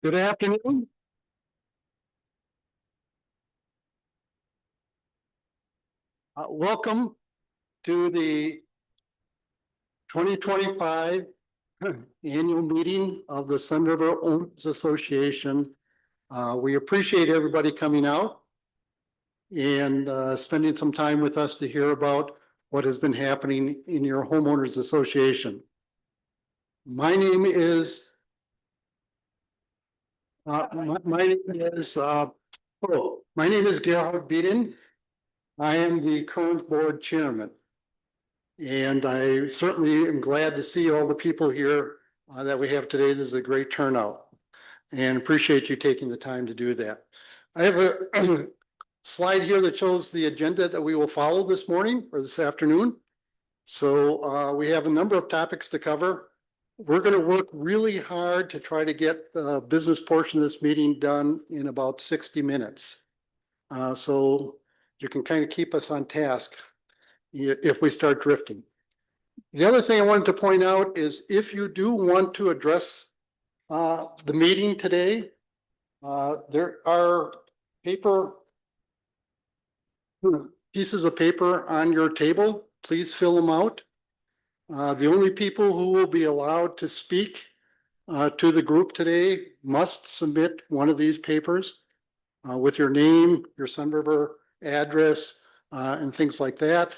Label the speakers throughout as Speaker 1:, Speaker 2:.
Speaker 1: Good afternoon. Welcome to the 2025 annual meeting of the Sunriver Owners Association. We appreciate everybody coming out and spending some time with us to hear about what has been happening in your homeowners association. My name is my name is Gerhard Bieden. I am the current board chairman. And I certainly am glad to see all the people here that we have today. This is a great turnout and appreciate you taking the time to do that. I have a slide here that shows the agenda that we will follow this morning or this afternoon. So we have a number of topics to cover. We're going to work really hard to try to get the business portion of this meeting done in about 60 minutes. So you can kind of keep us on task if we start drifting. The other thing I wanted to point out is if you do want to address the meeting today, there are pieces of paper on your table. Please fill them out. The only people who will be allowed to speak to the group today must submit one of these papers with your name, your Sunriver address, and things like that.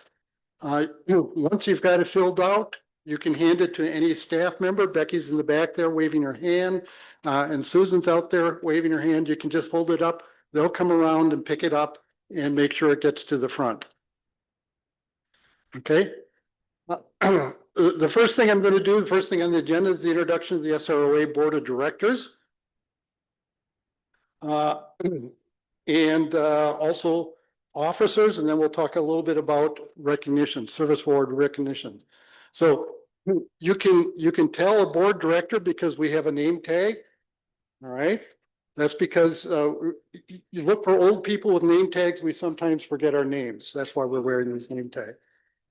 Speaker 1: Once you've got it filled out, you can hand it to any staff member. Becky's in the back there waving her hand, and Susan's out there waving her hand. You can just hold it up. They'll come around and pick it up and make sure it gets to the front. Okay. The first thing I'm going to do, the first thing on the agenda is the introduction of the SROA Board of Directors. And also officers, and then we'll talk a little bit about recognition, service award recognition. So you can tell a board director because we have a name tag. All right. That's because you look for old people with name tags, we sometimes forget our names. That's why we're wearing this name tag.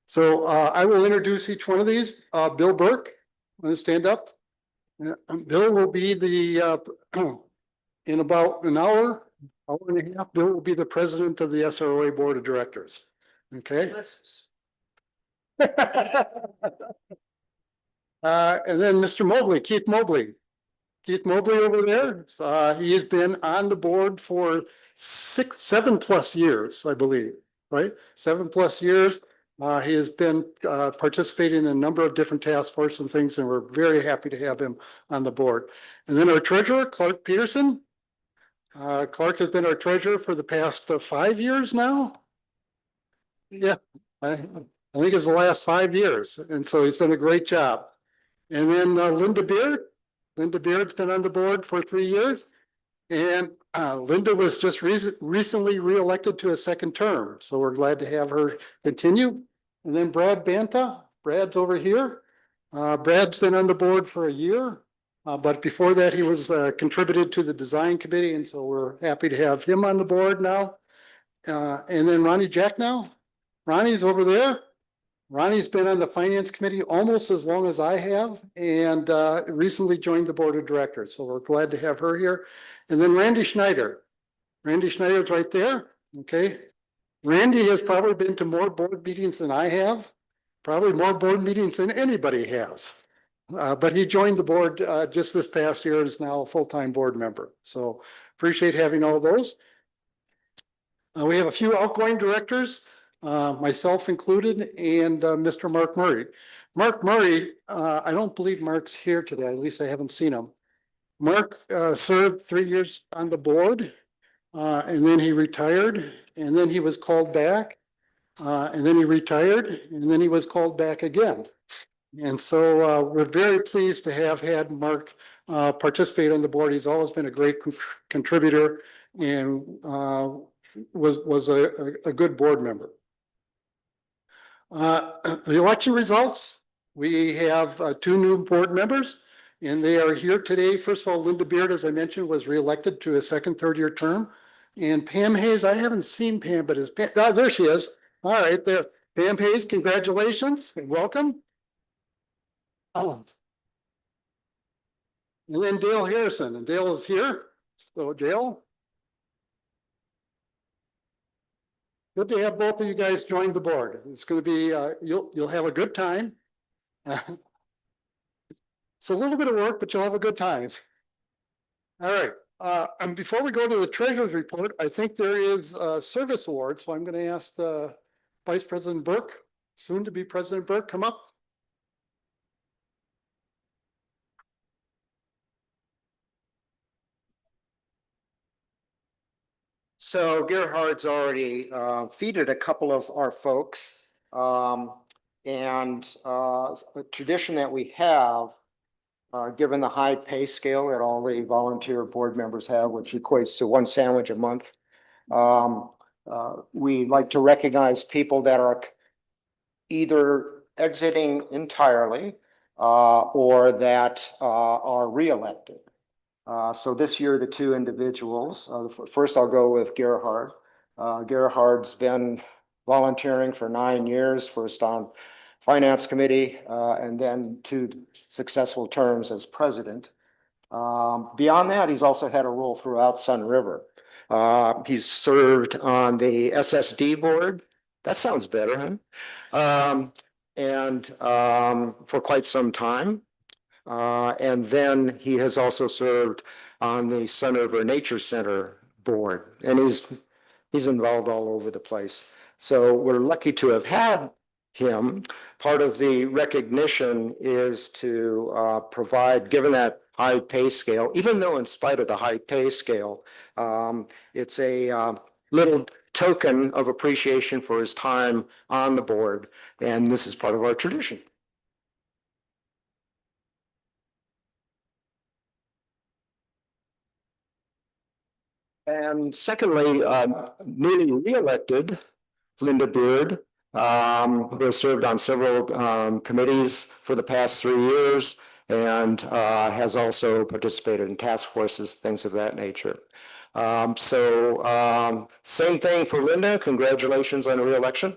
Speaker 1: So I will introduce each one of these. Bill Burke, want to stand up? Bill will be the in about an hour and a half, Bill will be the president of the SROA Board of Directors. Okay. And then Mr. Mobley, Keith Mobley. Keith Mobley over there. He has been on the board for 7+ years, I believe, right? 7+ years. He has been participating in a number of different task forces and things, and we're very happy to have him on the board. And then our treasurer, Clark Peterson. Clark has been our treasurer for the past 5 years now. Yeah, I think it's the last 5 years. And so he's done a great job. And then Linda Beard. Linda Beard's been on the board for 3 years. And Linda was just recently reelected to a second term. So we're glad to have her continue. And then Brad Banta. Brad's over here. Brad's been on the board for a year. But before that, he was contributed to the design committee, and so we're happy to have him on the board now. And then Ronnie Jacknow. Ronnie's over there. Ronnie's been on the finance committee almost as long as I have, and recently joined the board of directors. So we're glad to have her here. And then Randy Schneider. Randy Schneider's right there. Okay. Randy has probably been to more board meetings than I have. Probably more board meetings than anybody has. But he joined the board just this past year and is now a full-time board member. So appreciate having all those. We have a few outgoing directors, myself included, and Mr. Mark Murray. Mark Murray, I don't believe Mark's here today, at least I haven't seen him. Mark served 3 years on the board, and then he retired, and then he was called back, and then he retired, and then he was called back again. And so we're very pleased to have had Mark participate on the board. He's always been a great contributor and was a good board member. The election results, we have 2 new board members, and they are here today. First of all, Linda Beard, as I mentioned, was reelected to a second, third-year term. And Pam Hayes, I haven't seen Pam, but there she is. All right, there. Pam Hayes, congratulations and welcome. Oh. And then Dale Harrison, and Dale is here. So Dale, good to have both of you guys join the board. It's going to be, you'll have a good time. It's a little bit of work, but you'll have a good time. All right. And before we go to the treasurer's report, I think there is a service award. So I'm going to ask Vice President Burke, soon to be President Burke, come up.
Speaker 2: So Gerhard's already feeded a couple of our folks. And a tradition that we have, given the high pay scale that all the volunteer board members have, which equates to one sandwich a month. We like to recognize people that are either exiting entirely or that are reelected. So this year, the two individuals, first I'll go with Gerhard. Gerhard's been volunteering for 9 years, first on finance committee, and then 2 successful terms as president. Beyond that, he's also had a role throughout Sunriver. He's served on the SSD board. That sounds better, huh? For quite some time. And then he has also served on the Sunriver Nature Center board, and he's involved all over the place. So we're lucky to have had him. Part of the recognition is to provide, given that high pay scale, even though in spite of the high pay scale, it's a little token of appreciation for his time on the board, and this is part of our tradition. And secondly, newly reelected Linda Beard, who has served on several committees for the past 3 years and has also participated in task forces, things of that nature. Same thing for Linda. Congratulations on the reelection.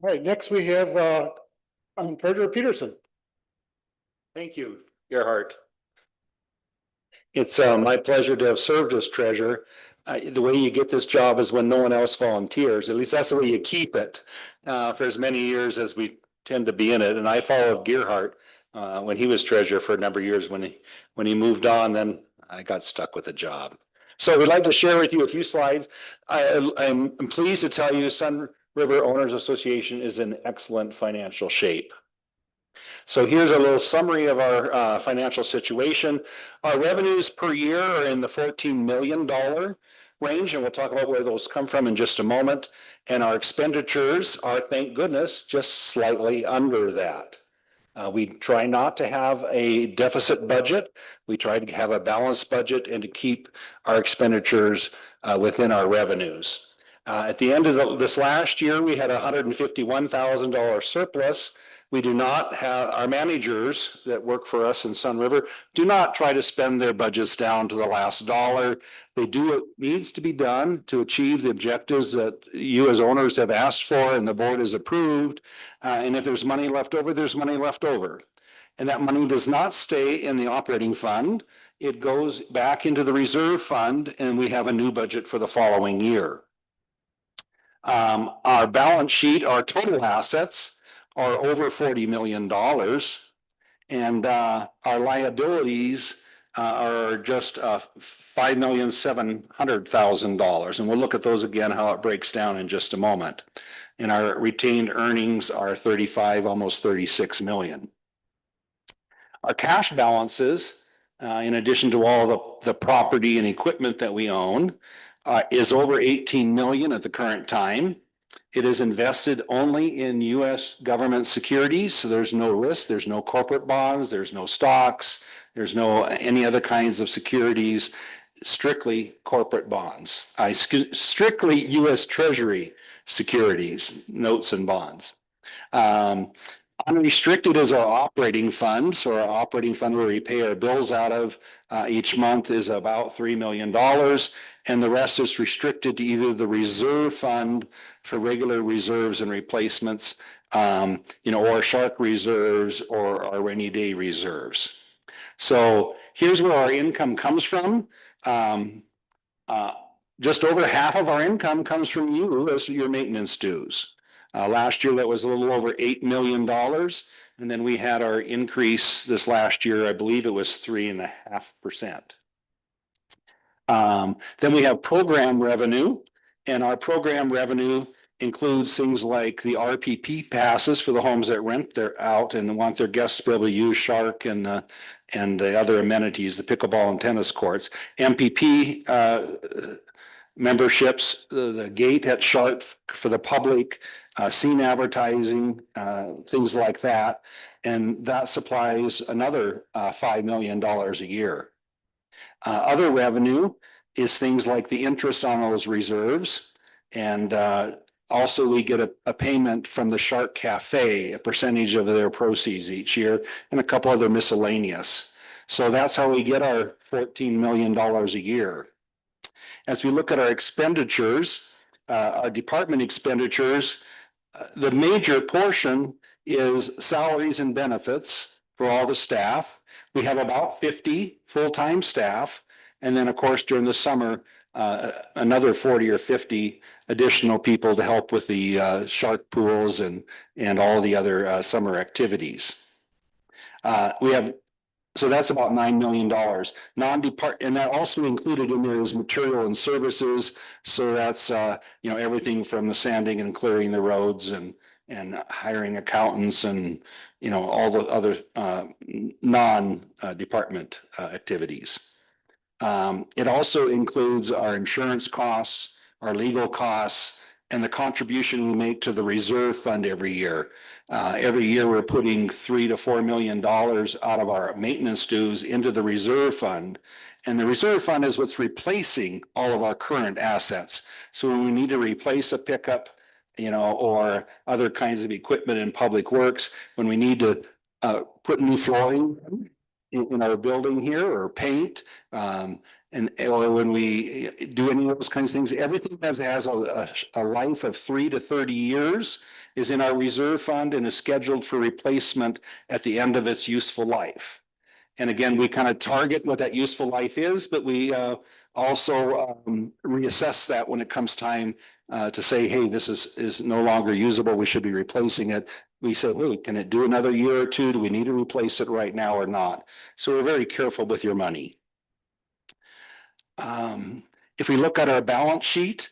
Speaker 1: All right, next we have Treasurer Peterson.
Speaker 3: Thank you, Gerhard. It's my pleasure to have served as treasurer. The way you get this job is when no one else volunteers. At least that's the way you keep it for as many years as we tend to be in it. And I followed Gerhard when he was treasurer for a number of years. When he moved on, then I got stuck with the job. So we'd like to share with you a few slides. I'm pleased to tell you Sunriver Owners Association is in excellent financial shape. So here's a little summary of our financial situation. Our revenues per year are in the $14 million range, and we'll talk about where those come from in just a moment. And our expenditures are, thank goodness, just slightly under that. We try not to have a deficit budget. We try to have a balanced budget and to keep our expenditures within our revenues. At the end of this last year, we had a $151,000 surplus. We do not have, our managers that work for us in Sunriver do not try to spend their budgets down to the last dollar. They do what needs to be done to achieve the objectives that you as owners have asked for and the board has approved. And if there's money left over, there's money left over. And that money does not stay in the operating fund. It goes back into the reserve fund, and we have a new budget for the following year. Our balance sheet, our total assets are over $40 million, and our liabilities are just $5,700,000, and we'll look at those again, how it breaks down in just a moment. And our retained earnings are 35, almost 36 million. Our cash balances, in addition to all the property and equipment that we own, is over 18 million at the current time. It is invested only in U.S. government securities, so there's no risk, there's no corporate bonds, there's no stocks, there's no any other kinds of securities, strictly corporate bonds, strictly U.S. Treasury securities, notes and bonds. Our Unrestricted is our operating fund. So our operating fund where we pay our bills out of each month is about $3 million. And the rest is restricted to either the reserve fund for regular reserves and replacements, or shark reserves or our rainy day reserves. So here's where our income comes from. Just over half of our income comes from you as your maintenance dues. Last year, that was a little over $8 million. And then we had our increase this last year, I believe it was 3.5%. Then we have program revenue, and our program revenue includes things like the RPP passes for the homes that rent their out and want their guests to be able to use Shark and the other amenities, the pickleball and tennis courts. MPP memberships, the gate at Shark for the public, scene advertising, things like that. And that supplies another $5 million a year. Other revenue is things like the interest on those reserves. And also we get a payment from the Shark Cafe, a percentage of their proceeds each year, and a couple other miscellaneous. So that's how we get our $14 million a year. As we look at our expenditures, our department expenditures, the major portion is salaries and benefits for all the staff. We have about 50 full-time staff. And then, of course, during the summer, another 40 or 50 additional people to help with the shark pools and all the other summer activities. So that's about $9 million. And that also included in there is material and services. So that's everything from the sanding and clearing the roads and hiring accountants and all the other non-department activities. It also includes our insurance costs, our legal costs, and the contribution we make to the reserve fund every year. Every year we're putting $3 to $4 million out of our maintenance dues into the reserve fund. And the reserve fund is what's replacing all of our current assets. So when we need to replace a pickup, or other kinds of equipment in public works, when we need to put new flooring in our building here or paint, or when we do any of those kinds of things, everything that has a life of 3 to 30 years is in our reserve fund and is scheduled for replacement at the end of its useful life. And again, we kind of target what that useful life is, but we also reassess that when it comes time to say, hey, this is no longer usable, we should be replacing it. We say, oh, can it do another year or two? Do we need to replace it right now or not? So we're very careful with your money. If we look at our balance sheet,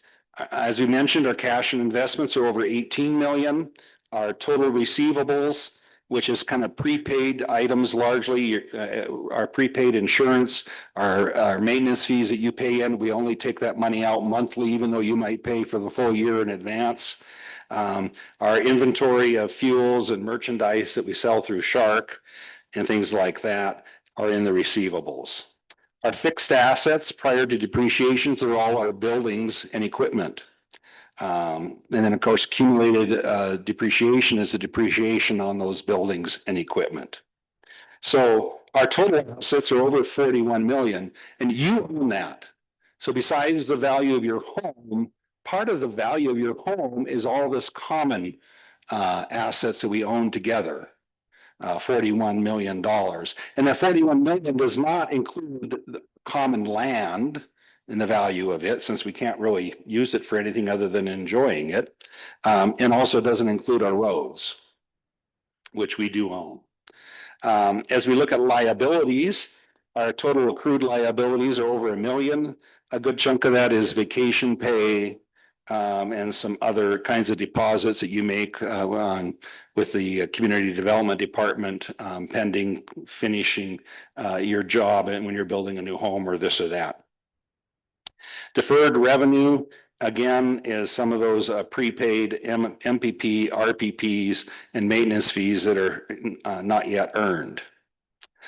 Speaker 3: as we mentioned, our cash and investments are over 18 million. Our total receivables, which is kind of prepaid items largely, our prepaid insurance, our maintenance fees that you pay in, we only take that money out monthly, even though you might pay for the full year in advance. Our inventory of fuels and merchandise that we sell through Shark and things like that are in the receivables. Our fixed assets prior to depreciations are all our buildings and equipment. And then, of course, accumulated depreciation is the depreciation on those buildings and equipment. So our total assets are over 41 million, and you own that. So besides the value of your home, part of the value of your home is all this common assets that we own together. $41 million. And that 41 million does not include the common land and the value of it, since we can't really use it for anything other than enjoying it. And also doesn't include our roads, which we do own. As we look at liabilities, our total accrued liabilities are over $1 million. A good chunk of that is vacation pay, and some other kinds of deposits that you make with the community development department, pending finishing your job and when you're building a new home or this or that. Deferred revenue, again, is some of those prepaid MPP, RPPs, and maintenance fees that are not yet earned.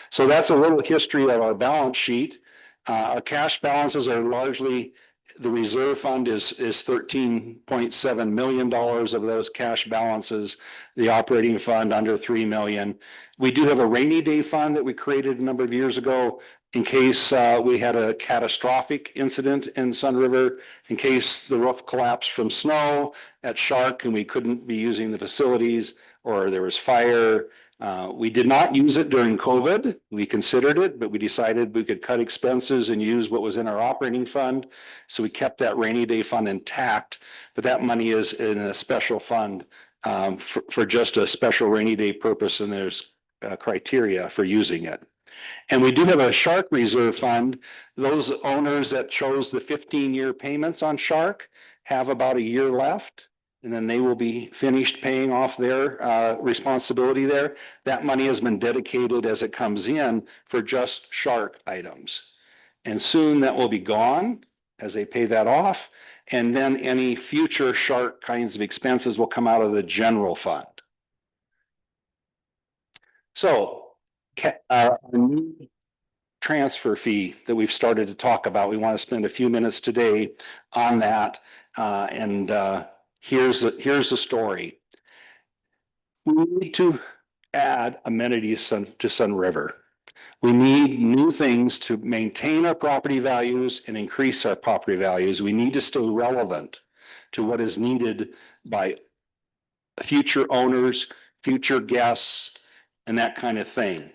Speaker 3: So that's a little history of our balance sheet. Our cash balances are largely The reserve fund is $13.7 million of those cash balances. The operating fund under 3 million. We do have a rainy day fund that we created a number of years ago in case we had a catastrophic incident in Sunriver, in case the roof collapsed from snow at Shark and we couldn't be using the facilities, or there was fire. We did not use it during COVID. We considered it, but we decided we could cut expenses and use what was in our operating fund. So we kept that rainy day fund intact, but that money is in a special fund for just a special rainy day purpose, and there's criteria for using it. And we do have a Shark reserve fund. Those owners that chose the 15-year payments on Shark have about a year left, and then they will be finished paying off their responsibility there. That money has been dedicated as it comes in for just Shark items. And soon that will be gone as they pay that off. And then any future Shark kinds of expenses will come out of the general fund. So our new transfer fee that we've started to talk about, we want to spend a few minutes today on that. Here's the story. We need to add amenities to Sunriver. We need new things to maintain our property values and increase our property values. We need to stay relevant to what is needed by future owners, future guests, and that kind of thing.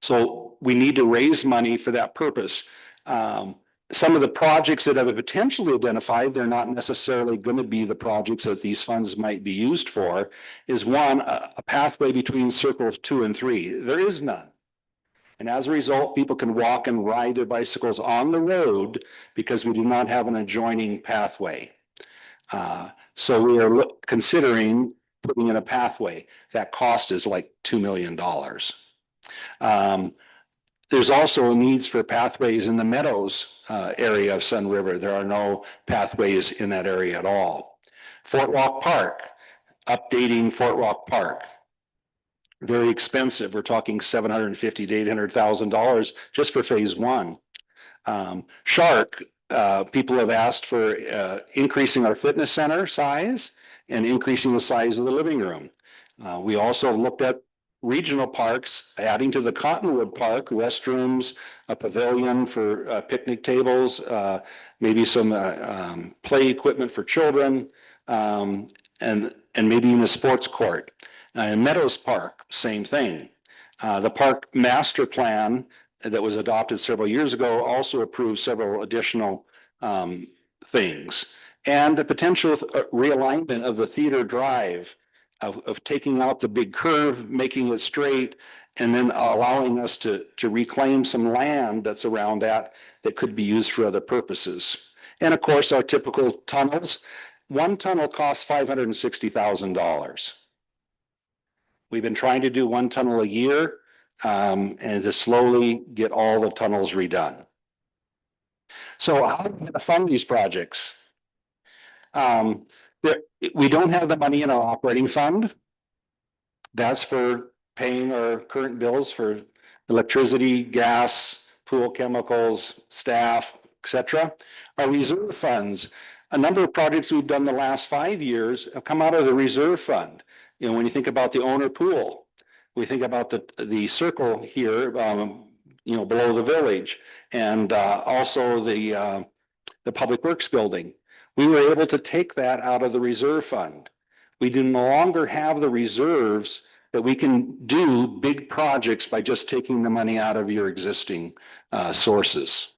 Speaker 3: So we need to raise money for that purpose. Some of the projects that have been potentially identified, they're not necessarily going to be the projects that these funds might be used for, is one, a pathway between circles 2 and 3. There is none. And as a result, people can walk and ride their bicycles on the road because we do not have an adjoining pathway. So we are considering putting in a pathway. That cost is like $2 million. There's also needs for pathways in the Meadows area of Sunriver. There are no pathways in that area at all. Fort Rock Park, updating Fort Rock Park. Very expensive. We're talking $750,000 to $800,000 just for phase 1. Shark, people have asked for increasing our fitness center size and increasing the size of the living room. We also looked at regional parks, adding to the Cottonwood Park, restrooms, a pavilion for picnic tables, maybe some play equipment for children, and maybe even a sports court. In Meadows Park, same thing. The park master plan that was adopted several years ago also approved several additional things. And the potential realignment of the Theater Drive, of taking out the big curve, making it straight, and then allowing us to reclaim some land that's around that could be used for other purposes. And of course, our typical tunnels. One tunnel costs $560,000. We've been trying to do one tunnel a year and to slowly get all the tunnels redone. So how are we going to fund these projects? We don't have the money in our operating fund. That's for paying our current bills for electricity, gas, pool chemicals, staff, etc. Our reserve funds, a number of projects we've done the last 5 years have come out of the reserve fund. You know, when you think about the owner pool, we think about the circle here, you know, below the village, and also the Public Works building. We were able to take that out of the reserve fund. We do no longer have the reserves that we can do big projects by just taking the money out of your existing sources.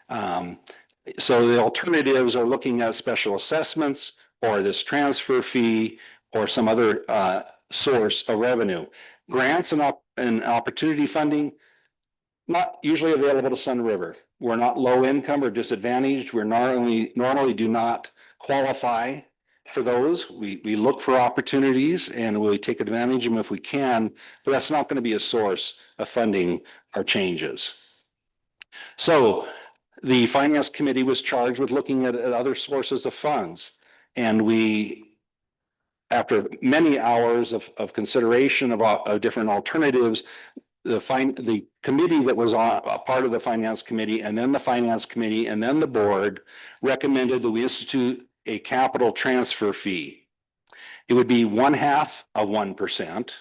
Speaker 3: So the alternatives are looking at special assessments or this transfer fee or some other source of revenue. Grants and opportunity funding, not usually available to Sunriver. We're not low income or disadvantaged. We're normally do not qualify for those. We look for opportunities and we take advantage of them if we can, but that's not going to be a source of funding our changes. So the Finance Committee was charged with looking at other sources of funds, and we, after many hours of consideration of different alternatives, the committee that was on, a part of the finance committee, and then the finance committee, and then the board recommended that we institute a capital transfer fee. It would be 0.5%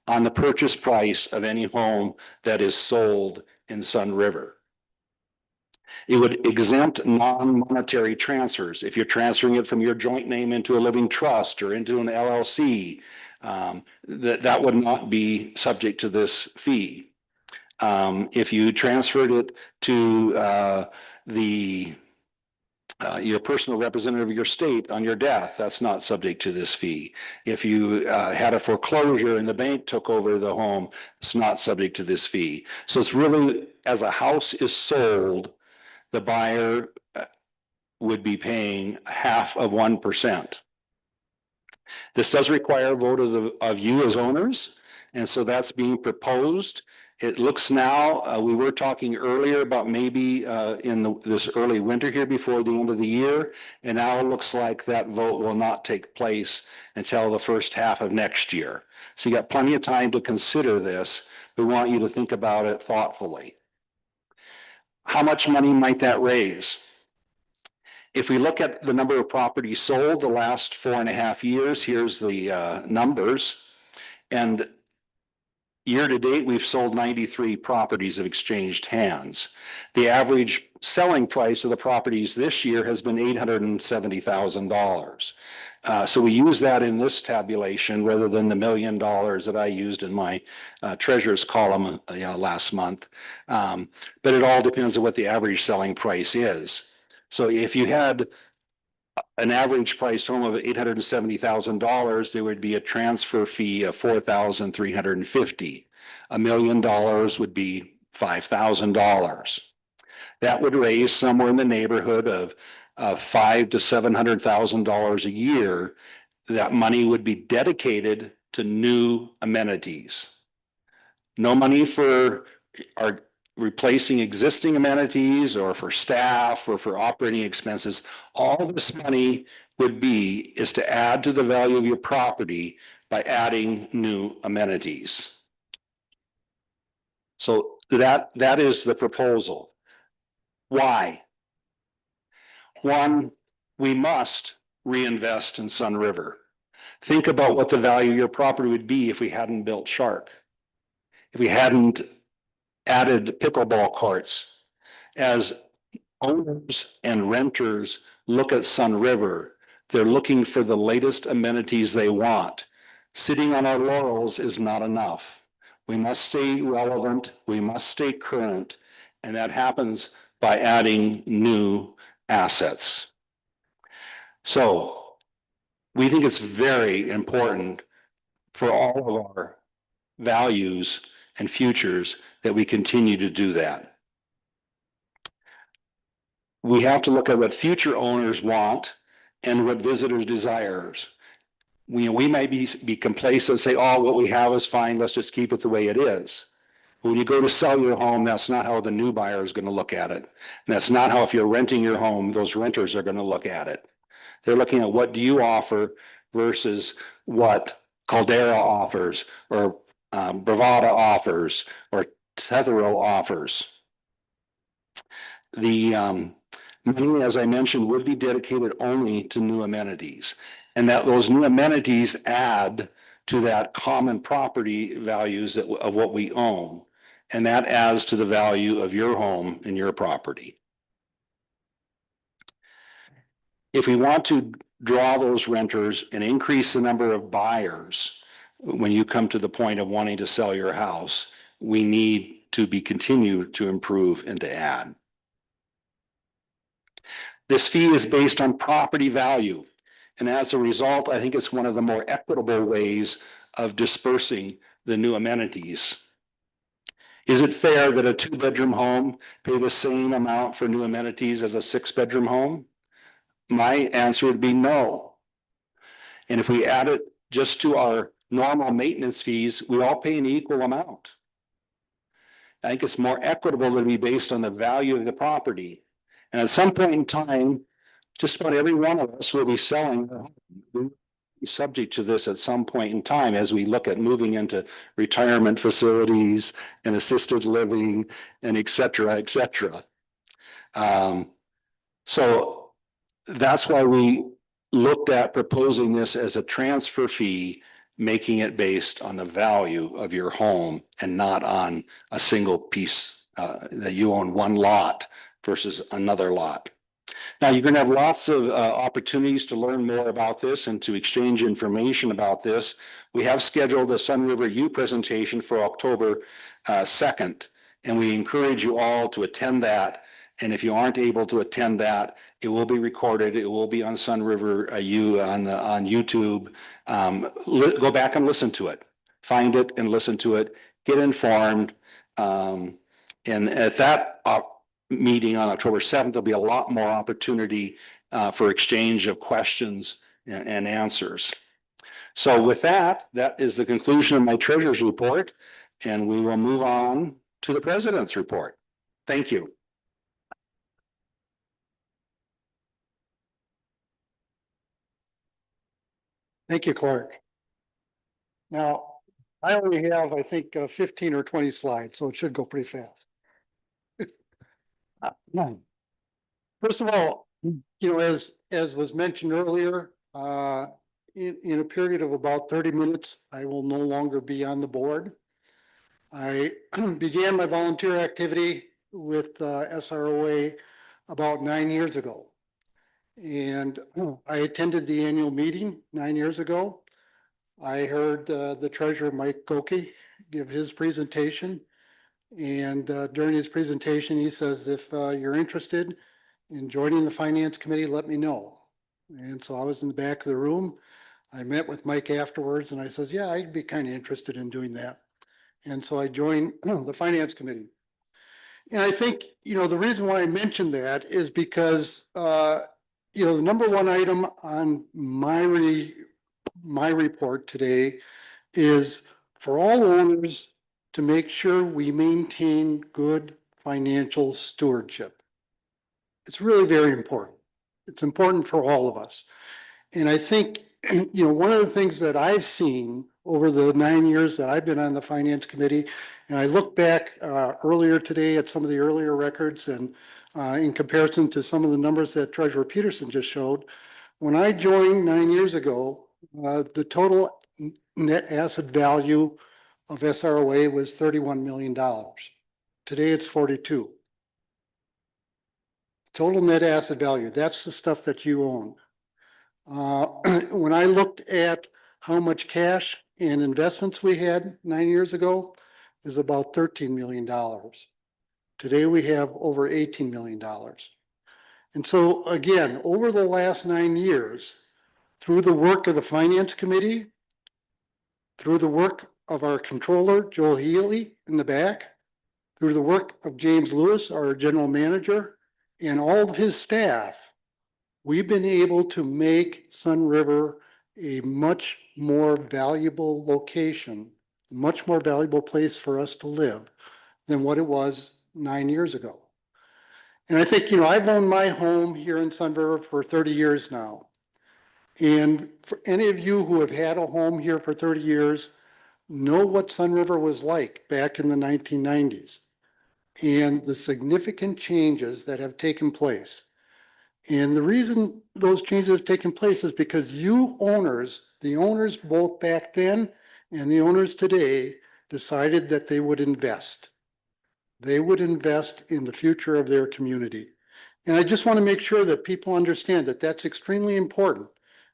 Speaker 3: on the purchase price of any home that is sold in Sunriver. It would exempt non-monetary transfers. If you're transferring it from your joint name into a living trust or into an LLC, that would not be subject to this fee. If you transferred it to your personal representative of your state on your death, that's not subject to this fee. If you had a foreclosure and the bank took over the home, it's not subject to this fee. So it's really, as a house is sold, the buyer would be paying 0.5%. This does require a vote of you as owners, and so that's being proposed. It looks now, we were talking earlier about maybe in this early winter here before the end of the year, and now it looks like that vote will not take place until the first half of next year. So you got plenty of time to consider this. We want you to think about it thoughtfully. How much money might that raise? If we look at the number of properties sold the last 4.5 years, here's the numbers. And year to date, we've sold 93 properties have exchanged hands. The average selling price of the properties this year has been $870,000. So we use that in this tabulation rather than the $1 million that I used in my treasurer's column last month. But it all depends on what the average selling price is. So if you had an average priced home of $870,000, there would be a transfer fee of $4,350. $1 million would be $5,000. That would raise somewhere in the neighborhood of $500,000 to $700,000 a year. That money would be dedicated to new amenities. No money for our replacing existing amenities or for staff or for operating expenses. All this money is to add to the value of your property by adding new amenities. So that is the proposal. Why? One, we must reinvest in Sunriver. Think about what the value of your property would be if we hadn't built Shark, if we hadn't added pickleball courts. As owners and renters look at Sunriver, they're looking for the latest amenities they want. Sitting on our laurels is not enough. We must stay relevant, we must stay current, and that happens by adding new assets. So we think it's very important for all of our values and futures that we continue to do that. We have to look at what future owners want and what visitors desires. We might be complacent and say, oh, what we have is fine, let's just keep it the way it is. When you go to sell your home, that's not how the new buyer is going to look at it. And that's not how, if you're renting your home, those renters are going to look at it. They're looking at what do you offer versus what Caldera offers or Bravada offers or Tethero offers. The money, as I mentioned, would be dedicated only to new amenities, and that those new amenities add to that common property values of what we own, and that adds to the value of your home and your property. If we want to draw those renters and increase the number of buyers when you come to the point of wanting to sell your house, we need to continue to improve and to add. This fee is based on property value, and as a result, I think it's one of the more equitable ways of dispersing the new amenities. Is it fair that a 2-bedroom home pay the same amount for new amenities as a 6-bedroom home? My answer would be no. And if we add it just to our normal maintenance fees, we all pay an equal amount. I think it's more equitable to be based on the value of the property. And at some point in time, just about every one of us will be selling their home. subject to this at some point in time as we look at moving into retirement facilities and assisted living and et cetera, et cetera. So that's why we looked at proposing this as a transfer fee, making it based on the value of your home and not on a single piece that you own one lot versus another lot. Now, you're going to have lots of opportunities to learn more about this and to exchange information about this. We have scheduled a Sunriver U presentation for October 2nd, and we encourage you all to attend that. And if you aren't able to attend that, it will be recorded. It will be on Sunriver U on YouTube. Go back and listen to it. Find it and listen to it. Get informed. And at that meeting on October 7th, there'll be a lot more opportunity for exchange of questions and answers. So with that, that is the conclusion of my treasurer's report, and we will move on to the president's report. Thank you.
Speaker 1: Thank you, Clark. Now, I only have, I think, 15 or 20 slides, so it should go pretty fast. First of all, as was mentioned earlier, in a period of about 30 minutes, I will no longer be on the board. I began my volunteer activity with SROA about 9 years ago. And I attended the annual meeting 9 years ago. I heard the treasurer, Mike Goki, give his presentation. And during his presentation, he says, if you're interested in joining the finance committee, let me know. And so I was in the back of the room. I met with Mike afterwards and I says, yeah, I'd be kind of interested in doing that. And so I joined the finance committee. And I think, the reason why I mentioned that is because, the number one item on my report today is for all owners to make sure we maintain good financial stewardship. It's really very important. It's important for all of us. And I think, one of the things that I've seen over the 9 years that I've been on the finance committee, and I look back earlier today at some of the earlier records and in comparison to some of the numbers that Treasurer Peterson just showed, when I joined 9 years ago, the total net asset value of SROA was $31 million. Today it's 42. Total net asset value, that's the stuff that you own. When I looked at how much cash and investments we had 9 years ago, is about $13 million. Today we have over $18 million. And so again, over the last 9 years, through the work of the finance committee, through the work of our controller, Joel Healy in the back, through the work of James Lewis, our general manager, and all of his staff, we've been able to make Sunriver a much more valuable location, a much more valuable place for us to live than what it was 9 years ago. And I think, I've owned my home here in Sunriver for 30 years now. And for any of you who have had a home here for 30 years, know what Sunriver was like back in the 1990s and the significant changes that have taken place. And the reason those changes have taken place is because you owners, the owners both back then and the owners today, decided that they would invest. They would invest in the future of their community. And I just want to make sure that people understand that that's extremely important.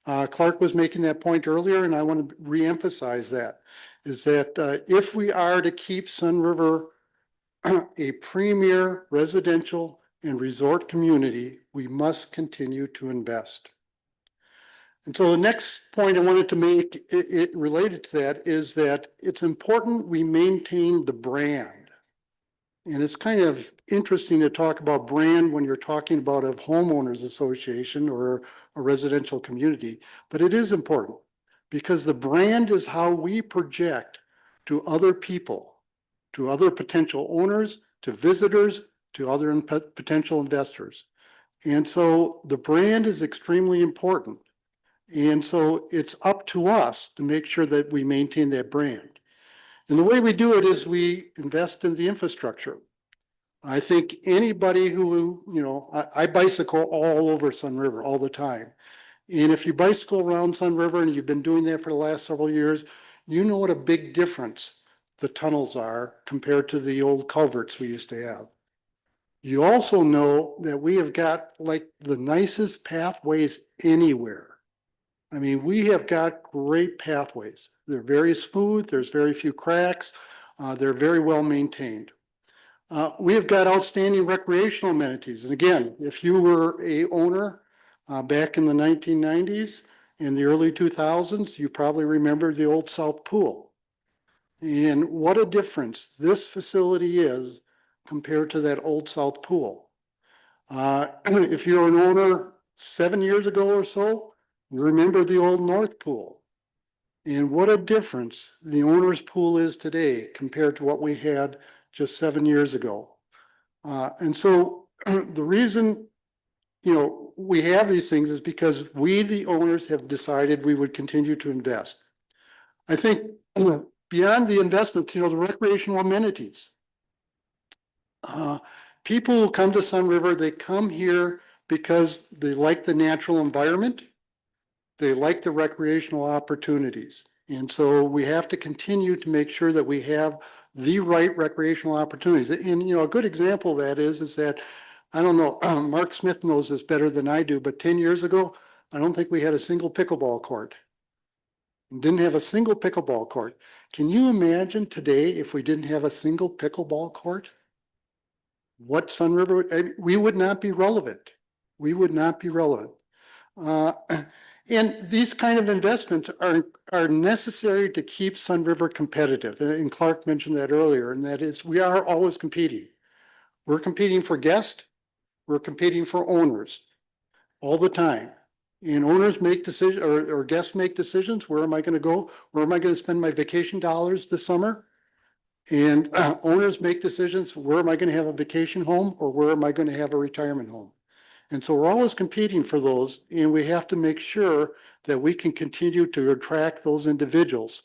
Speaker 1: Clark was making that point earlier, and I want to reemphasize that, is that if we are to keep Sunriver a premier residential and resort community, we must continue to invest. And so the next point I wanted to make it related to that is that it's important we maintain the brand. And it's kind of interesting to talk about brand when you're talking about a homeowners association or a residential community, but it is important because the brand is how we project to other people, to other potential owners, to visitors, to other potential investors. And so the brand is extremely important. And so it's up to us to make sure that we maintain that brand. And the way we do it is we invest in the infrastructure. I think anybody who, I bicycle all over Sunriver all the time. And if you bicycle around Sunriver and you've been doing that for the last several years, you know what a big difference the tunnels are compared to the old culverts we used to have. You also know that we have got like the nicest pathways anywhere. I mean, we have got great pathways. They're very smooth. There's very few cracks. They're very well maintained. We have got outstanding recreational amenities. And again, if you were a owner back in the 1990s, in the early 2000s, you probably remember the old South Pool. And what a difference this facility is compared to that old South Pool. If you're an owner 7 years ago or so, you remember the old North Pool. And what a difference the owner's pool is today compared to what we had just 7 years ago. And so the reason, we have these things is because we, the owners, have decided we would continue to invest. I think beyond the investments, the recreational amenities. People who come to Sunriver, they come here because they like the natural environment. They like the recreational opportunities. And so we have to continue to make sure that we have the right recreational opportunities. And, a good example of that is that, I don't know, Mark Smith knows this better than I do, but 10 years ago, I don't think we had a single pickleball court. Didn't have a single pickleball court. Can you imagine today if we didn't have a single pickleball court? What Sunriver, we would not be relevant. We would not be relevant. And these kind of investments are necessary to keep Sunriver competitive. And Clark mentioned that earlier, and that is we are always competing. We're competing for guests. We're competing for owners all the time. And owners make decisions, or guests make decisions. Where am I going to go? Where am I going to spend my vacation dollars this summer? And owners make decisions. Where am I going to have a vacation home, or where am I going to have a retirement home? And so we're always competing for those, and we have to make sure that we can continue to attract those individuals.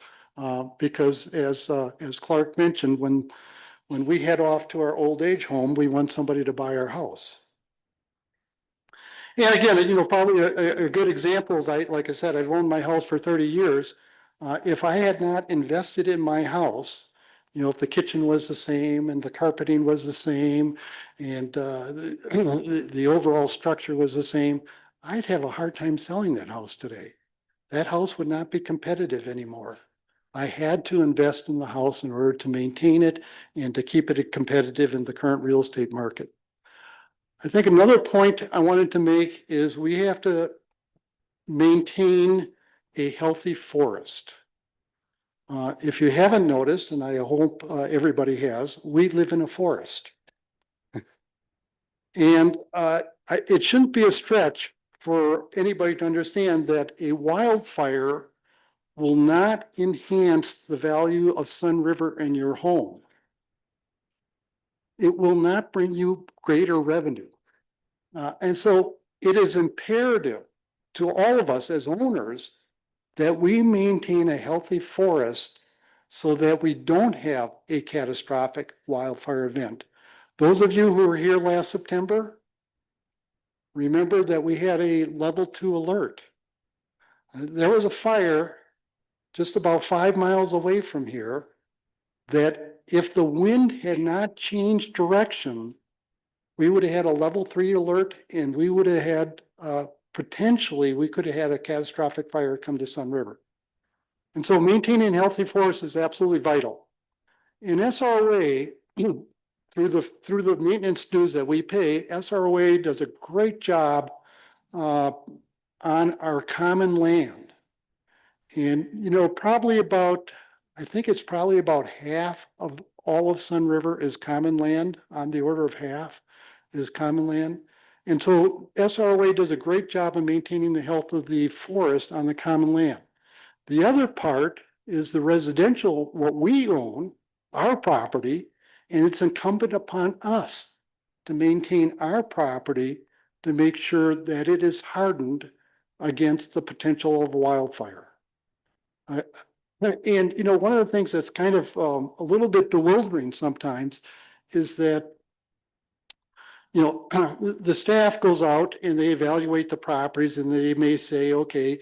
Speaker 1: Because as Clark mentioned, when we head off to our old age home, we want somebody to buy our house. And again, probably a good example is like I said, I've owned my house for 30 years. If I had not invested in my house, if the kitchen was the same and the carpeting was the same and the overall structure was the same, I'd have a hard time selling that house today. That house would not be competitive anymore. I had to invest in the house in order to maintain it and to keep it competitive in the current real estate market. I think another point I wanted to make is we have to maintain a healthy forest. If you haven't noticed, and I hope everybody has, we live in a forest. And it shouldn't be a stretch for anybody to understand that a wildfire will not enhance the value of Sunriver and your home. It will not bring you greater revenue. And so it is imperative to all of us as owners that we maintain a healthy forest so that we don't have a catastrophic wildfire event. Those of you who were here last September, remember that we had a level 2 alert. There was a fire just about 5 miles away from here that if the wind had not changed direction, we would have had a level 3 alert and we would have had potentially we could have had a catastrophic fire come to Sunriver. And so maintaining healthy forests is absolutely vital. In SROA, through the maintenance dues that we pay, SROA does a great job on our common land. And I think it's probably about half of all of Sunriver is common land, on the order of half is common land. And so SROA does a great job of maintaining the health of the forest on the common land. The other part is the residential, what we own, our property, and it's incumbent upon us to maintain our property to make sure that it is hardened against the potential of wildfire. And, you know, one of the things that's kind of a little bit bewildering sometimes is that, you know, the staff goes out and they evaluate the properties and they may say, okay,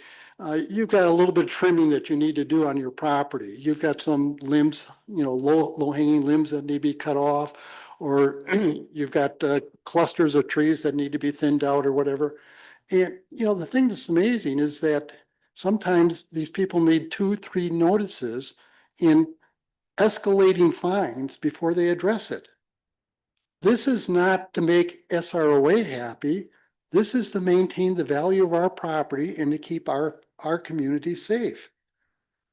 Speaker 1: you've got a little bit of trimming that you need to do on your property. You've got some limbs, you know, low hanging limbs that need to be cut off, or you've got clusters of trees that need to be thinned out or whatever. And, you know, the thing that's amazing is that sometimes these people need 2, 3 notices in escalating fines before they address it. This is not to make SROA happy. This is to maintain the value of our property and to keep our community safe.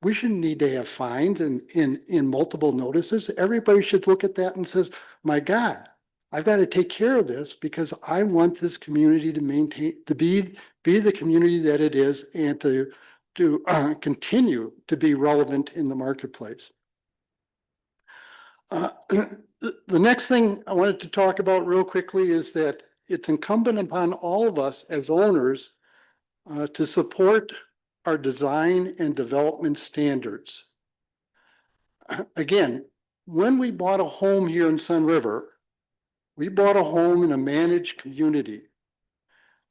Speaker 1: We shouldn't need to have fines in multiple notices. Everybody should look at that and says, my God, I've got to take care of this because I want this community to maintain, to be the community that it is and to continue to be relevant in the marketplace. The next thing I wanted to talk about real quickly is that it's incumbent upon all of us as owners to support our design and development standards. Again, when we bought a home here in Sunriver, we bought a home in a managed community.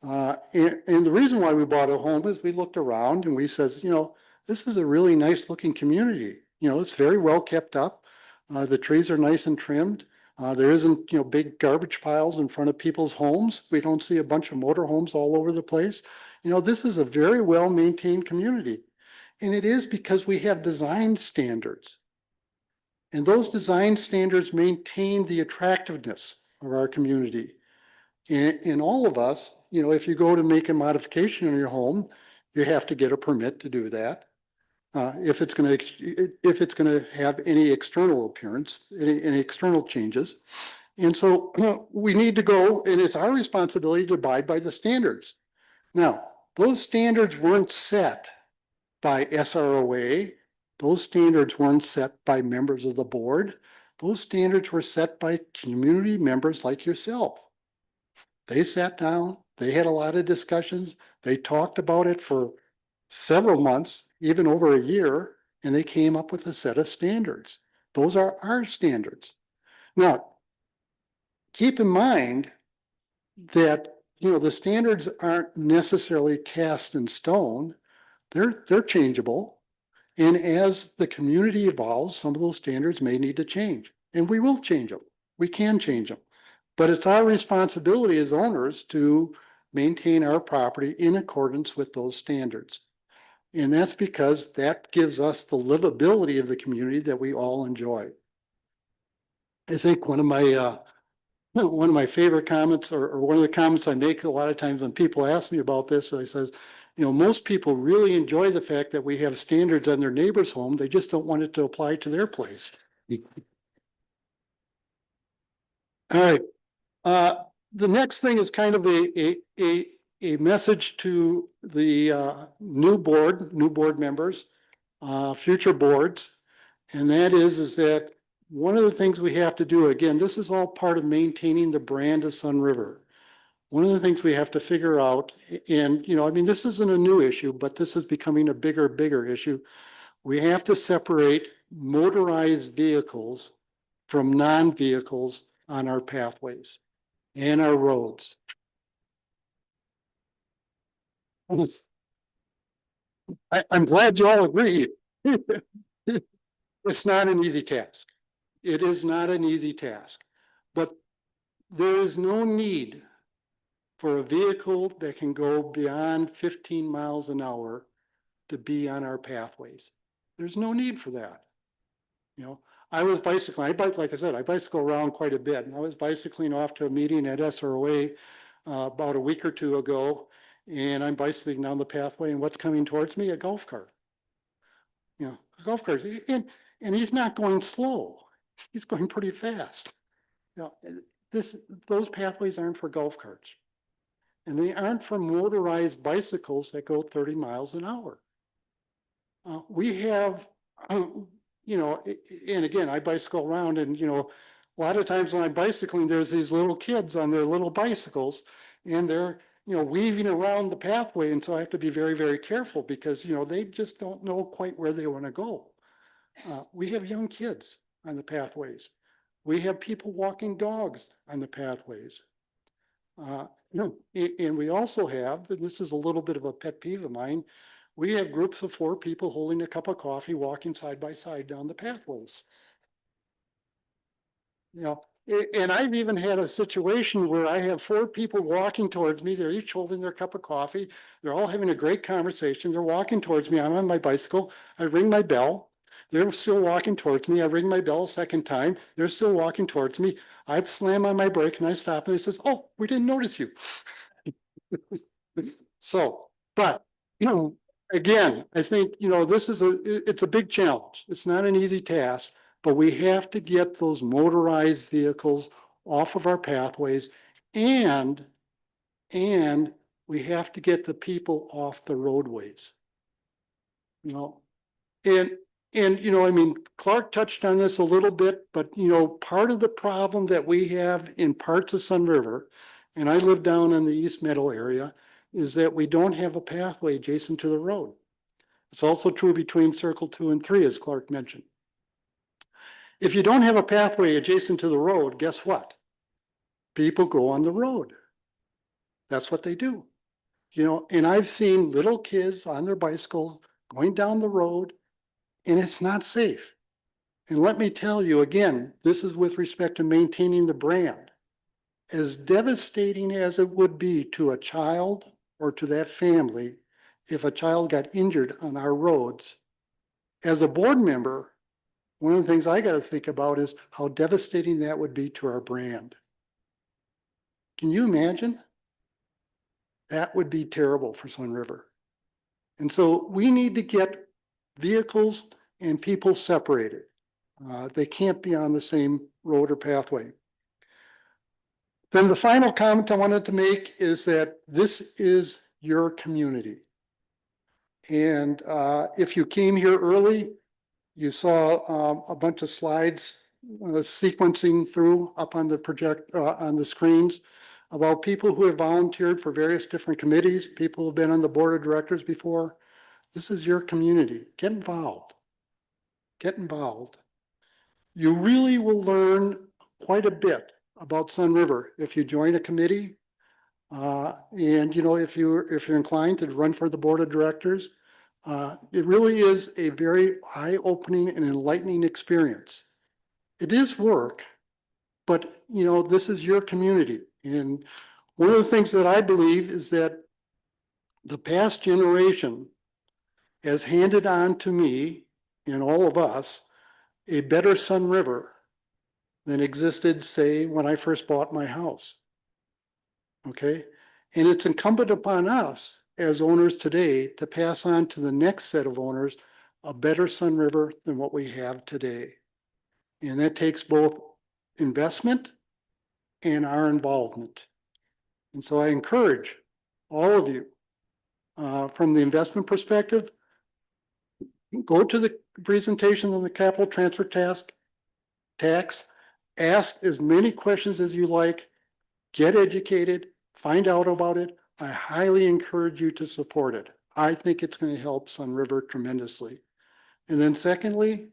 Speaker 1: And the reason why we bought a home is we looked around and we said, you know, this is a really nice looking community. You know, it's very well kept up. The trees are nice and trimmed. There isn't, you know, big garbage piles in front of people's homes. We don't see a bunch of motor homes all over the place. You know, this is a very well maintained community. And it is because we have design standards. And those design standards maintain the attractiveness of our community. And all of us, you know, if you go to make a modification in your home, you have to get a permit to do that. If it's going to have any external appearance, any external changes. And so we need to go, and it's our responsibility to abide by the standards. Now, those standards weren't set by SROA. Those standards weren't set by members of the board. Those standards were set by community members like yourself. They sat down, they had a lot of discussions, they talked about it for several months, even over a year, and they came up with a set of standards. Those are our standards. Now, keep in mind that, you know, the standards aren't necessarily cast in stone. They're changeable. And as the community evolves, some of those standards may need to change, and we will change them. We can change them. But it's our responsibility as owners to maintain our property in accordance with those standards. And that's because that gives us the livability of the community that we all enjoy. I think one of my favorite comments, or one of the comments I make a lot of times when people ask me about this, I says, you know, most people really enjoy the fact that we have standards on their neighbor's home. They just don't want it to apply to their place. All right. The next thing is kind of a message to the new board members, future boards. And that is that one of the things we have to do, again, this is all part of maintaining the brand of Sunriver. One of the things we have to figure out, and, you know, I mean, this isn't a new issue, but this is becoming a bigger issue. We have to separate motorized vehicles from non-vehicles on our pathways and our roads. I'm glad you all agree. It's not an easy task. It is not an easy task, but there is no need for a vehicle that can go beyond 15 miles an hour to be on our pathways. There's no need for that. You know, I was bicycling, like I said, I bicycle around quite a bit. And I was bicycling off to a meeting at SROA about a week or two ago, and I'm bicycling down the pathway, and what's coming towards me? A golf cart. You know, a golf cart, and he's not going slow. He's going pretty fast. You know, those pathways aren't for golf carts, and they aren't for motorized bicycles that go 30 miles an hour. We have, you know, and again, I bicycle around, and, you know, a lot of times when I'm bicycling, there's these little kids on their little bicycles, and they're weaving around the pathway. And so I have to be very, very careful because, they just don't know quite where they want to go. We have young kids on the pathways. We have people walking dogs on the pathways. And we also have, and this is a little bit of a pet peeve of mine, we have groups of 4 people holding a cup of coffee, walking side by side down the pathways. And I've even had a situation where I have 4 people walking towards me. They're each holding their cup of coffee. They're all having a great conversation. They're walking towards me. I'm on my bicycle. I ring my bell. They're still walking towards me. I ring my bell a second time. They're still walking towards me. I slam on my brake and I stop and they says, "Oh, we didn't notice you." So, but, again, I think, this is it's a big challenge. It's not an easy task, but we have to get those motorized vehicles off of our pathways and we have to get the people off the roadways. And Clark touched on this a little bit, but part of the problem that we have in parts of Sunriver, and I live down in the East Meadow area, is that we don't have a pathway adjacent to the road. It's also true between Circle 2 and 3, as Clark mentioned. If you don't have a pathway adjacent to the road, guess what? People go on the road. That's what they do. And I've seen little kids on their bicycles going down the road, and it's not safe. And let me tell you again, this is with respect to maintaining the brand. As devastating as it would be to a child or to that family if a child got injured on our roads, as a board member, one of the things I got to think about is how devastating that would be to our brand. Can you imagine? That would be terrible for Sunriver. And so we need to get vehicles and people separated. They can't be on the same road or pathway. Then the final comment I wanted to make is that this is your community. And if you came here early, you saw a bunch of slides sequencing through up on the on the screens about people who have volunteered for various different committees, people who have been on the board of directors before. This is your community. Get involved. Get involved. You really will learn quite a bit about Sunriver if you join a committee. And if you're inclined to run for the board of directors, it really is a very eye-opening and enlightening experience. It is work, but this is your community. And one of the things that I believe is that the past generation has handed on to me and all of us a better Sunriver than existed, say, when I first bought my house. Okay? And it's incumbent upon us as owners today to pass on to the next set of owners a better Sunriver than what we have today. And that takes both investment and our involvement. And so I encourage all of you, from the investment perspective, go to the presentation on the capital transfer tax, ask as many questions as you like, get educated, find out about it. I highly encourage you to support it. I think it's going to help Sunriver tremendously. And then secondly,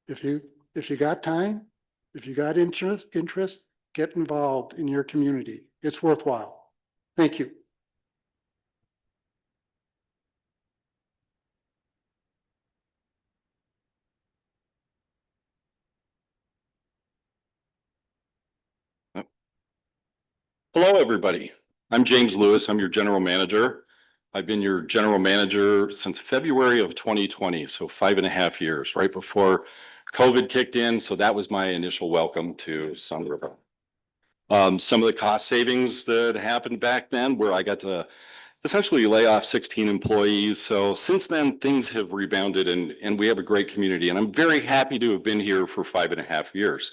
Speaker 1: if you got time, if you got interest, get involved in your community. It's worthwhile. Thank you.
Speaker 4: Hello, everybody. I'm James Lewis. I'm your general manager. I've been your general manager since February of 2020, so 5.5 years, right before COVID kicked in. So that was my initial welcome to Sunriver. Some of the cost savings that happened back then where I got to essentially lay off 16 employees. So since then, things have rebounded and we have a great community. And I'm very happy to have been here for 5.5 years.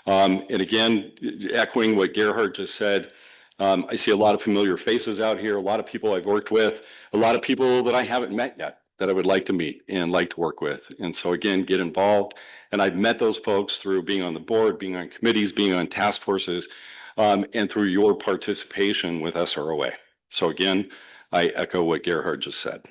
Speaker 4: And again, echoing what Gerhard just said, I see a lot of familiar faces out here, a lot of people I've worked with, a lot of people that I haven't met yet that I would like to meet and like to work with. And so again, get involved. And I've met those folks through being on the board, being on committees, being on task forces, and through your participation with SROA. So again, I echo what Gerhard just said.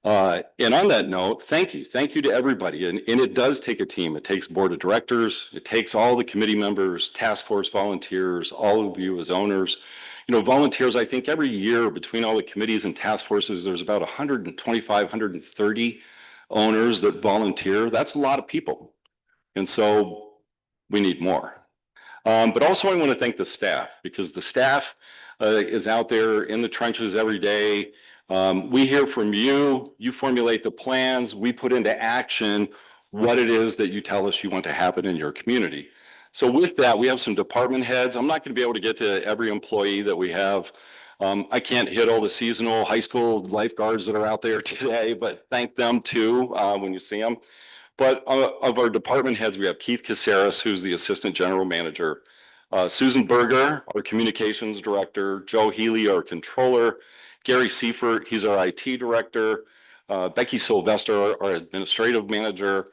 Speaker 4: And on that note, thank you. Thank you to everybody. And it does take a team. It takes board of directors. It takes all the committee members, task force volunteers, all of you as owners. You know, volunteers, I think every year between all the committees and task forces, there's about 125, 130 owners that volunteer. That's a lot of people. And so we need more. But also I want to thank the staff, because the staff is out there in the trenches every day. We hear from you, you formulate the plans, we put into action what it is that you tell us you want to happen in your community. So with that, we have some department heads. I'm not going to be able to get to every employee that we have. I can't hit all the seasonal high school lifeguards that are out there today, but thank them too when you see them. But of our department heads, we have Keith Caceres, who's the Assistant General Manager, Susan Berger, our Communications Director, Joe Healy, our Controller, Gary Seifert, he's our IT Director, Becky Sylvester, our Administrative Manager,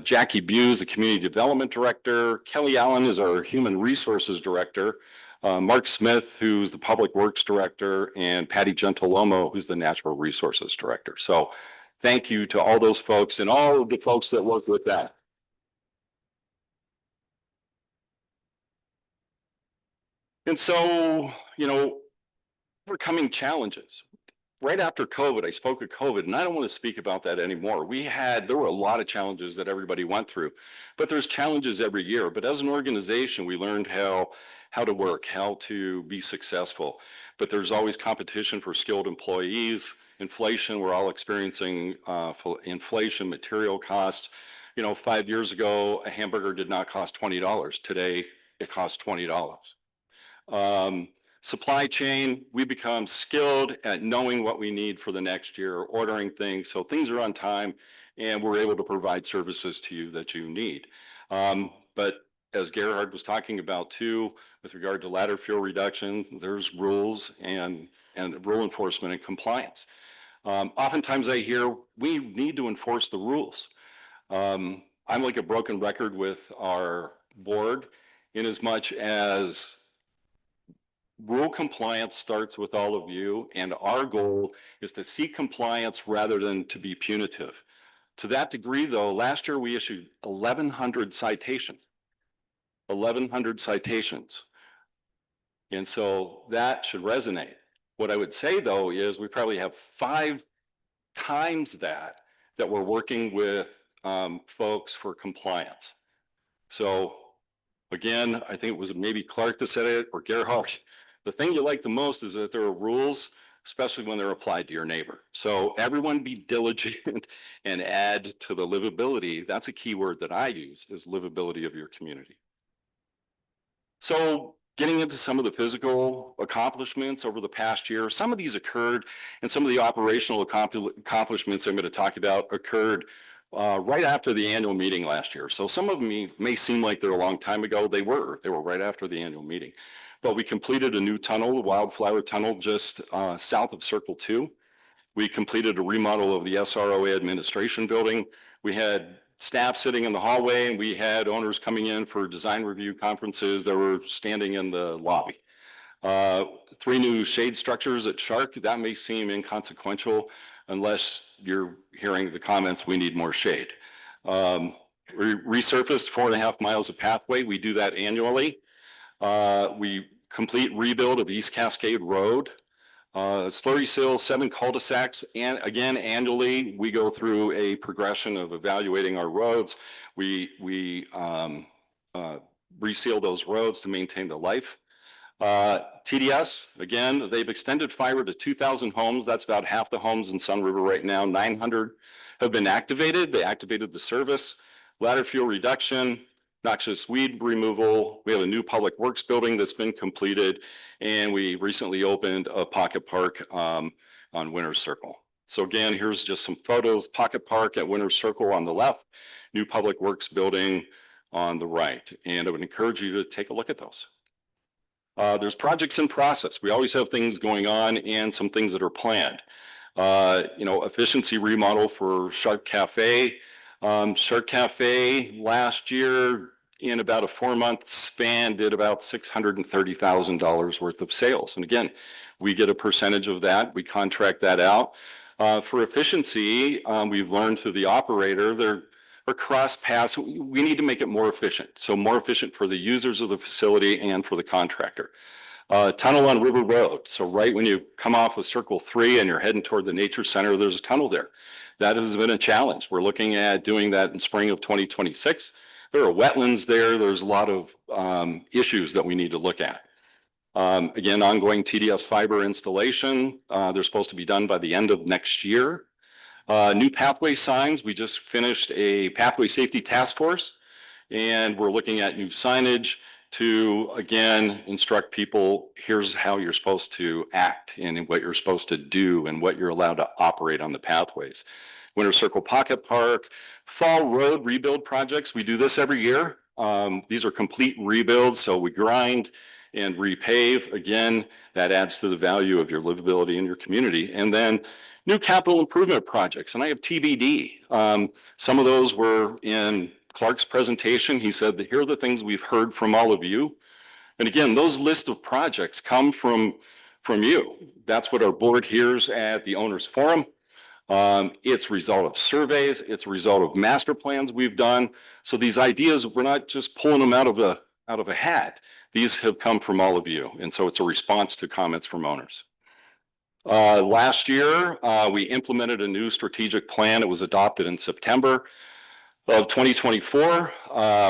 Speaker 4: Jackie Buse, the Community Development Director, Kelly Allen is our Human Resources Director, Mark Smith, who's the Public Works Director, and Patty Gentilomo, who's the Natural Resources Director. So thank you to all those folks and all of the folks that work with that. And so, you know, overcoming challenges. Right after COVID, I spoke of COVID, and I don't want to speak about that anymore. There were a lot of challenges that everybody went through, but there's challenges every year. But as an organization, we learned how to work, how to be successful. But there's always competition for skilled employees, inflation. We're all experiencing inflation, material costs. You know, 5 years ago, a hamburger did not cost $20. Today, it costs $20. Supply chain, we become skilled at knowing what we need for the next year, ordering things. So things are on time and we're able to provide services to you that you need. But as Gerhard was talking about too, with regard to ladder fuel reduction, there's rules and rule enforcement and compliance. Oftentimes I hear we need to enforce the rules. I'm like a broken record with our board in as much as rule compliance starts with all of you, and our goal is to see compliance rather than to be punitive. To that degree, though, last year we issued 1,100 citations. 1,100 citations. And so that should resonate. What I would say, though, is we probably have 5 times that we're working with folks for compliance. So again, I think it was maybe Clark that said it, or Gerhard. The thing you like the most is that there are rules, especially when they're applied to your neighbor. So everyone be diligent and add to the livability. That's a key word that I use, is livability of your community. So getting into some of the physical accomplishments over the past year, some of these occurred, and some of the operational accomplishments I'm going to talk about occurred right after the annual meeting last year. So some of them may seem like they're a long time ago. They were right after the annual meeting. But we completed a new tunnel, the Wildflower Tunnel, just south of Circle 2. We completed a remodel of the SROA administration building. We had staff sitting in the hallway, and we had owners coming in for design review conferences that were standing in the lobby. 3 new shade structures at Shark. That may seem inconsequential unless you're hearing the comments, we need more shade. We resurfaced 4.5 miles of pathway. We do that annually. We complete rebuild of East Cascade Road. Slurry seals, 7 cul-de-sacs, and again, annually, we go through a progression of evaluating our roads. We reseal those roads to maintain the life. TDS, again, they've extended fiber to 2,000 homes. That's about half the homes in Sunriver right now. 900 have been activated. They activated the service. Ladder fuel reduction, noxious weed removal. We have a new public works building that's been completed, and we recently opened a pocket park on Winter's Circle. So again, here's just some photos. Pocket park at Winter's Circle on the left, new public works building on the right. And I would encourage you to take a look at those. There's projects in process. We always have things going on and some things that are planned. You know, efficiency remodel for Shark Cafe. Shark Cafe last year in about a 4-month span, did about $630,000 worth of sales. And again, we get a percentage of that. We contract that out. For efficiency, we've learned through the operator, there are cross paths. We need to make it more efficient. So more efficient for the users of the facility and for the contractor. Tunnel on River Road. So right when you come off of Circle 3 and you're heading toward the Nature Center, there's a tunnel there. That has been a challenge. We're looking at doing that in spring of 2026. There are wetlands there. There's a lot of issues that we need to look at. Again, ongoing TDS fiber installation. They're supposed to be done by the end of next year. New pathway signs. We just finished a pathway safety task force, and we're looking at new signage to, again, instruct people, here's how you're supposed to act and what you're supposed to do and what you're allowed to operate on the pathways. Winter Circle Pocket Park, Fall Road rebuild projects. We do this every year. These are complete rebuilds, so we grind and repave. Again, that adds to the value of your livability in your community. And then new capital improvement projects, and I have TBD. Some of those were in Clark's presentation. He said that here are the things we've heard from all of you. And again, those lists of projects come from you. That's what our board hears at the owners forum. It's a result of surveys. It's a result of master plans we've done. So these ideas, we're not just pulling them out of a hat. These have come from all of you. And so it's a response to comments from owners. Last year, we implemented a new strategic plan. It was adopted in September of 2024.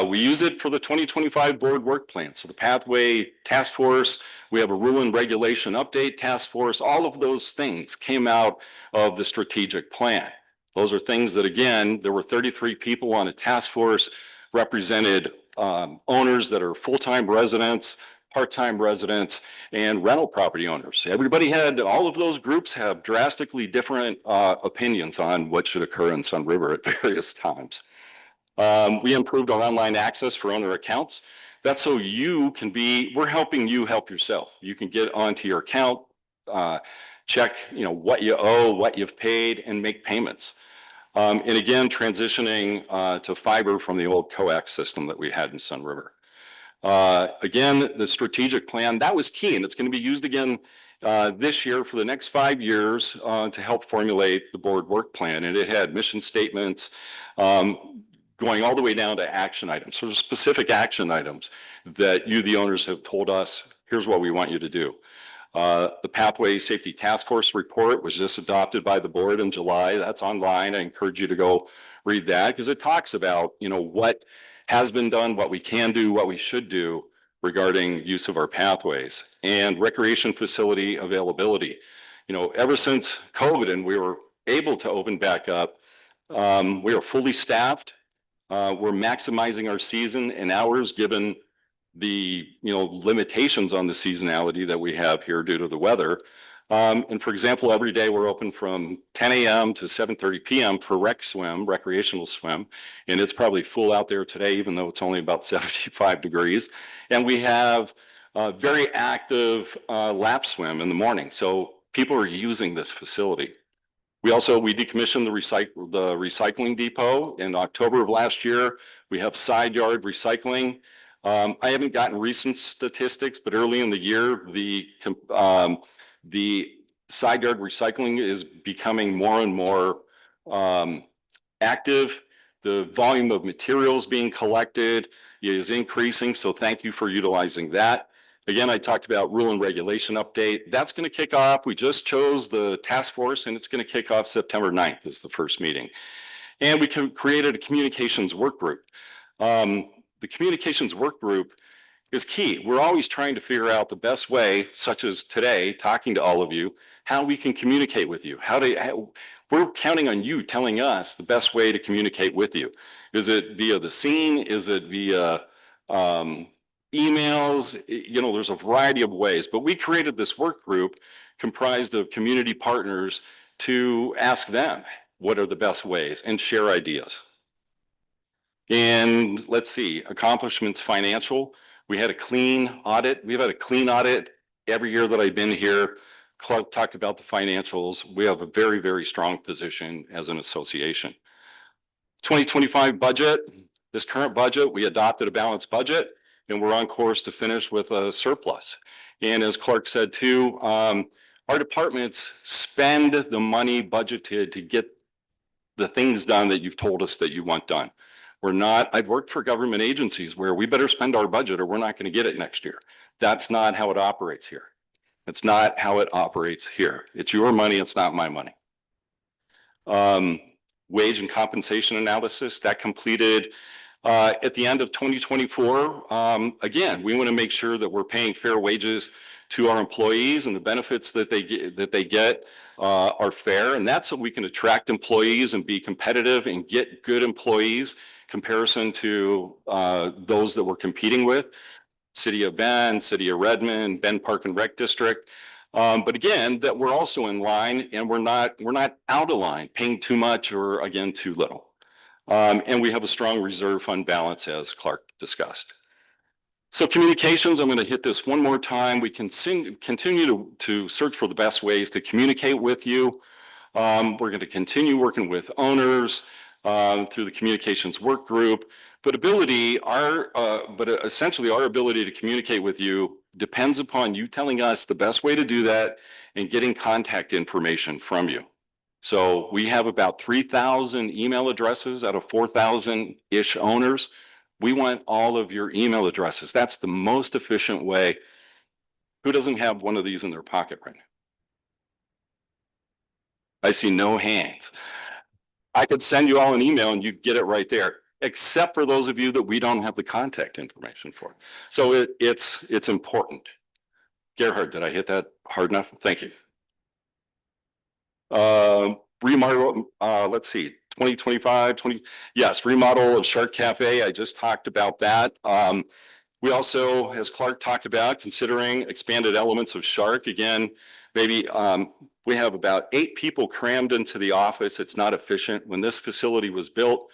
Speaker 4: We use it for the 2025 board work plan. So the pathway task force, we have a rule and regulation update task force. All of those things came out of the strategic plan. Those are things that, again, there were 33 people on a task force, represented owners that are full-time residents, part-time residents, and rental property owners. All of those groups have drastically different opinions on what should occur in Sunriver at various times. We improved our online access for owner accounts. That's so we're helping you help yourself. You can get onto your account, check, what you owe, what you've paid, and make payments. And again, transitioning to fiber from the old coax system that we had in Sunriver. Again, the strategic plan, that was key, and it's going to be used again this year for the next 5 years to help formulate the board work plan. And it had mission statements, going all the way down to action items. So there's specific action items that you, the owners, have told us, here's what we want you to do. The Pathway Safety Task Force report was just adopted by the board in July. That's online. I encourage you to go read that because it talks about, what has been done, what we can do, what we should do regarding use of our pathways and recreation facility availability. Ever since COVID and we were able to open back up, we are fully staffed. We're maximizing our season and hours given the limitations on the seasonality that we have here due to the weather. And for example, every day we're open from 10 a.m. to 7:30 p.m. for recreational swim. And it's probably full out there today, even though it's only about 75 degrees. And we have very active lap swim in the morning. So people are using this facility. We decommissioned the recycling depot in October of last year. We have side yard recycling. I haven't gotten recent statistics, but early in the year, the side yard recycling is becoming more and more active. The volume of materials being collected is increasing, so thank you for utilizing that. Again, I talked about rule and regulation update. That's going to kick off. We just chose the task force, and it's going to kick off September 9th is the first meeting. And we created a communications work group. The communications work group is key. We're always trying to figure out the best way, such as today, talking to all of you, how we can communicate with you. We're counting on you telling us the best way to communicate with you. Is it via the scene? Is it via emails? There's a variety of ways, but we created this work group comprised of community partners to ask them what are the best ways and share ideas. And let's see, accomplishments financial. We had a clean audit. We've had a clean audit every year that I've been here. Clark talked about the financials. We have a very, very strong position as an association. 2025 budget, This current budget, we adopted a balanced budget and we're on course to finish with a surplus. And as Clark said too, our departments spend the money budgeted to get the things done that you've told us that you want done. We're not, I've worked for government agencies where we better spend our budget or we're not going to get it next year. That's not how it operates here. It's not how it operates here. It's your money, it's not my money. Wage and compensation analysis, that completed at the end of 2024. Again, we want to make sure that we're paying fair wages to our employees and the benefits that they get are fair. And that's so we can attract employees and be competitive and get good employees comparison to those that we're competing with. City of Bend, City of Redmond, Bend Park and Rec District. But again, that we're also in line and we're not out of line, paying too much or again, too little. And we have a strong reserve fund balance as Clark discussed. So communications, I'm going to hit this one more time. We can continue to search for the best ways to communicate with you. We're going to continue working with owners through the communications work group. But essentially our ability to communicate with you depends upon you telling us the best way to do that and getting contact information from you. So we have about 3,000 email addresses out of 4,000-ish owners. We want all of your email addresses. That's the most efficient way. Who doesn't have one of these in their pocket right now? I see no hands. I could send you all an email and you'd get it right there, except for those of you that we don't have the contact information for. So it's important. Gerhard, did I hit that hard enough? Thank you. Remodel, let's see, 2025, yes, remodel of Shark Cafe. I just talked about that. We also, as Clark talked about, considering expanded elements of Shark. Again, maybe we have about 8 people crammed into the office. It's not efficient. When this facility was built,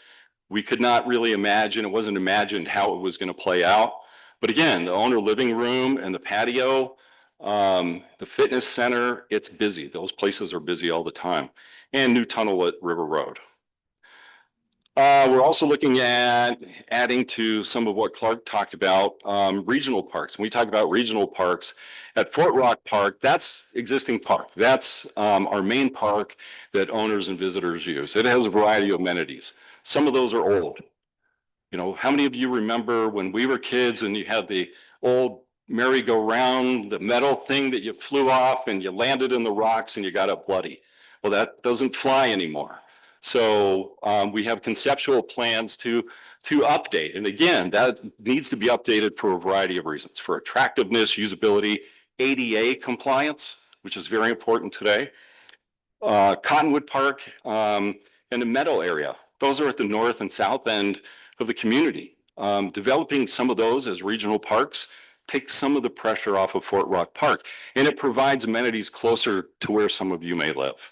Speaker 4: we could not really imagine, it wasn't imagined how it was going to play out. But again, the owner living room and the patio, the fitness center, it's busy. Those places are busy all the time. And new tunnel at River Road. We're also looking at adding to some of what Clark talked about, regional parks. When we talk about regional parks, at Fort Rock Park, that's existing park. That's our main park that owners and visitors use. It has a variety of amenities. Some of those are old. You know, how many of you remember when we were kids and you had the old merry-go-round, the metal thing that you flew off and you landed in the rocks and you got up bloody? Well, that doesn't fly anymore. So we have conceptual plans to update. And again, that needs to be updated for a variety of reasons, for attractiveness, usability, ADA compliance, which is very important today. Cottonwood Park and the Meadow area. Those are at the north and south end of the community. Developing some of those as regional parks takes some of the pressure off of Fort Rock Park, and it provides amenities closer to where some of you may live.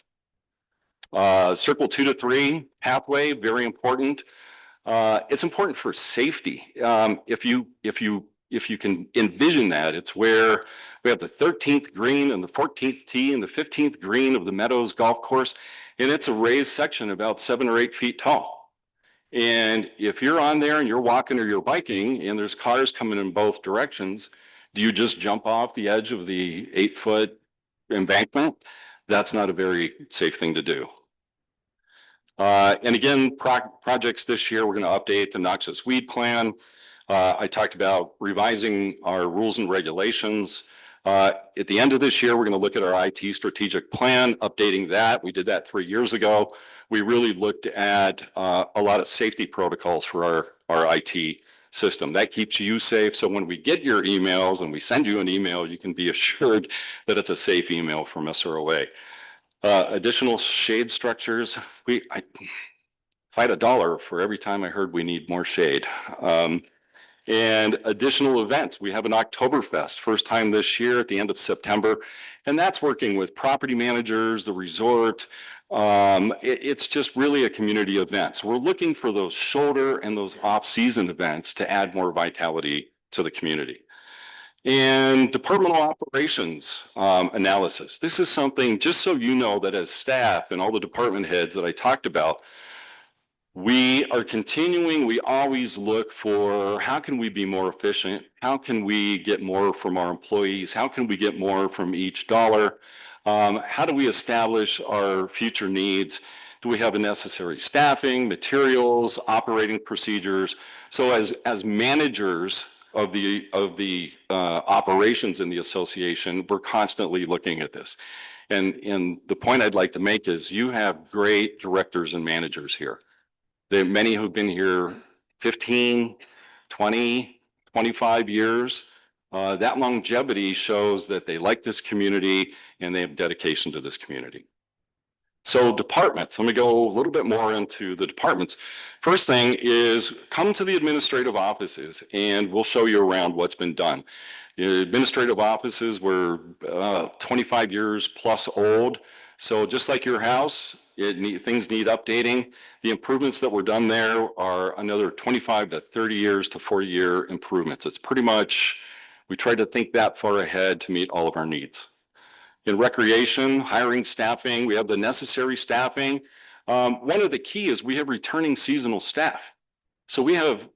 Speaker 4: Circle 2 to 3 pathway, very important. It's important for safety. If you can envision that, it's where we have the 13th green and the 14th tee and the 15th green of the Meadows golf course, and it's a raised section about 7 or 8 feet tall. And if you're on there and you're walking or you're biking and there's cars coming in both directions, do you just jump off the edge of the 8-foot embankment? That's not a very safe thing to do. And again, projects this year, we're going to update the noxious weed plan. I talked about revising our rules and regulations. At the end of this year, we're going to look at our IT strategic plan, updating that. We did that 3 years ago. We really looked at a lot of safety protocols for our IT system. That keeps you safe. So when we get your emails and we send you an email, you can be assured that it's a safe email from SROA. Additional shade structures. If I had $1 for every time I heard we need more shade. And additional events. We have an Oktoberfest, first time this year at the end of September. And that's working with property managers, the resort. It's just really a community event. So we're looking for those shoulder and those off-season events to add more vitality to the community. And departmental operations analysis. This is something, just so you know, that as staff and all the department heads that I talked about, We are continuing, we always look for how can we be more efficient? How can we get more from our employees? How can we get more from each dollar? How do we establish our future needs? Do we have the necessary staffing, materials, operating procedures? So as managers of the operations in the association, we're constantly looking at this. And the point I'd like to make is you have great directors and managers here. There are many who've been here 15, 20, 25 years. That longevity shows that they like this community and they have dedication to this community. So departments, let me go a little bit more into the departments. First thing is come to the administrative offices and we'll show you around what's been done. The administrative offices were 25 years plus old. So just like your house, things need updating. The improvements that were done there are another 25 to 30 years to 40-year improvements. It's pretty much, we try to think that far ahead to meet all of our needs. In recreation, hiring, staffing, we have the necessary staffing. One of the key is we have returning seasonal staff. So we have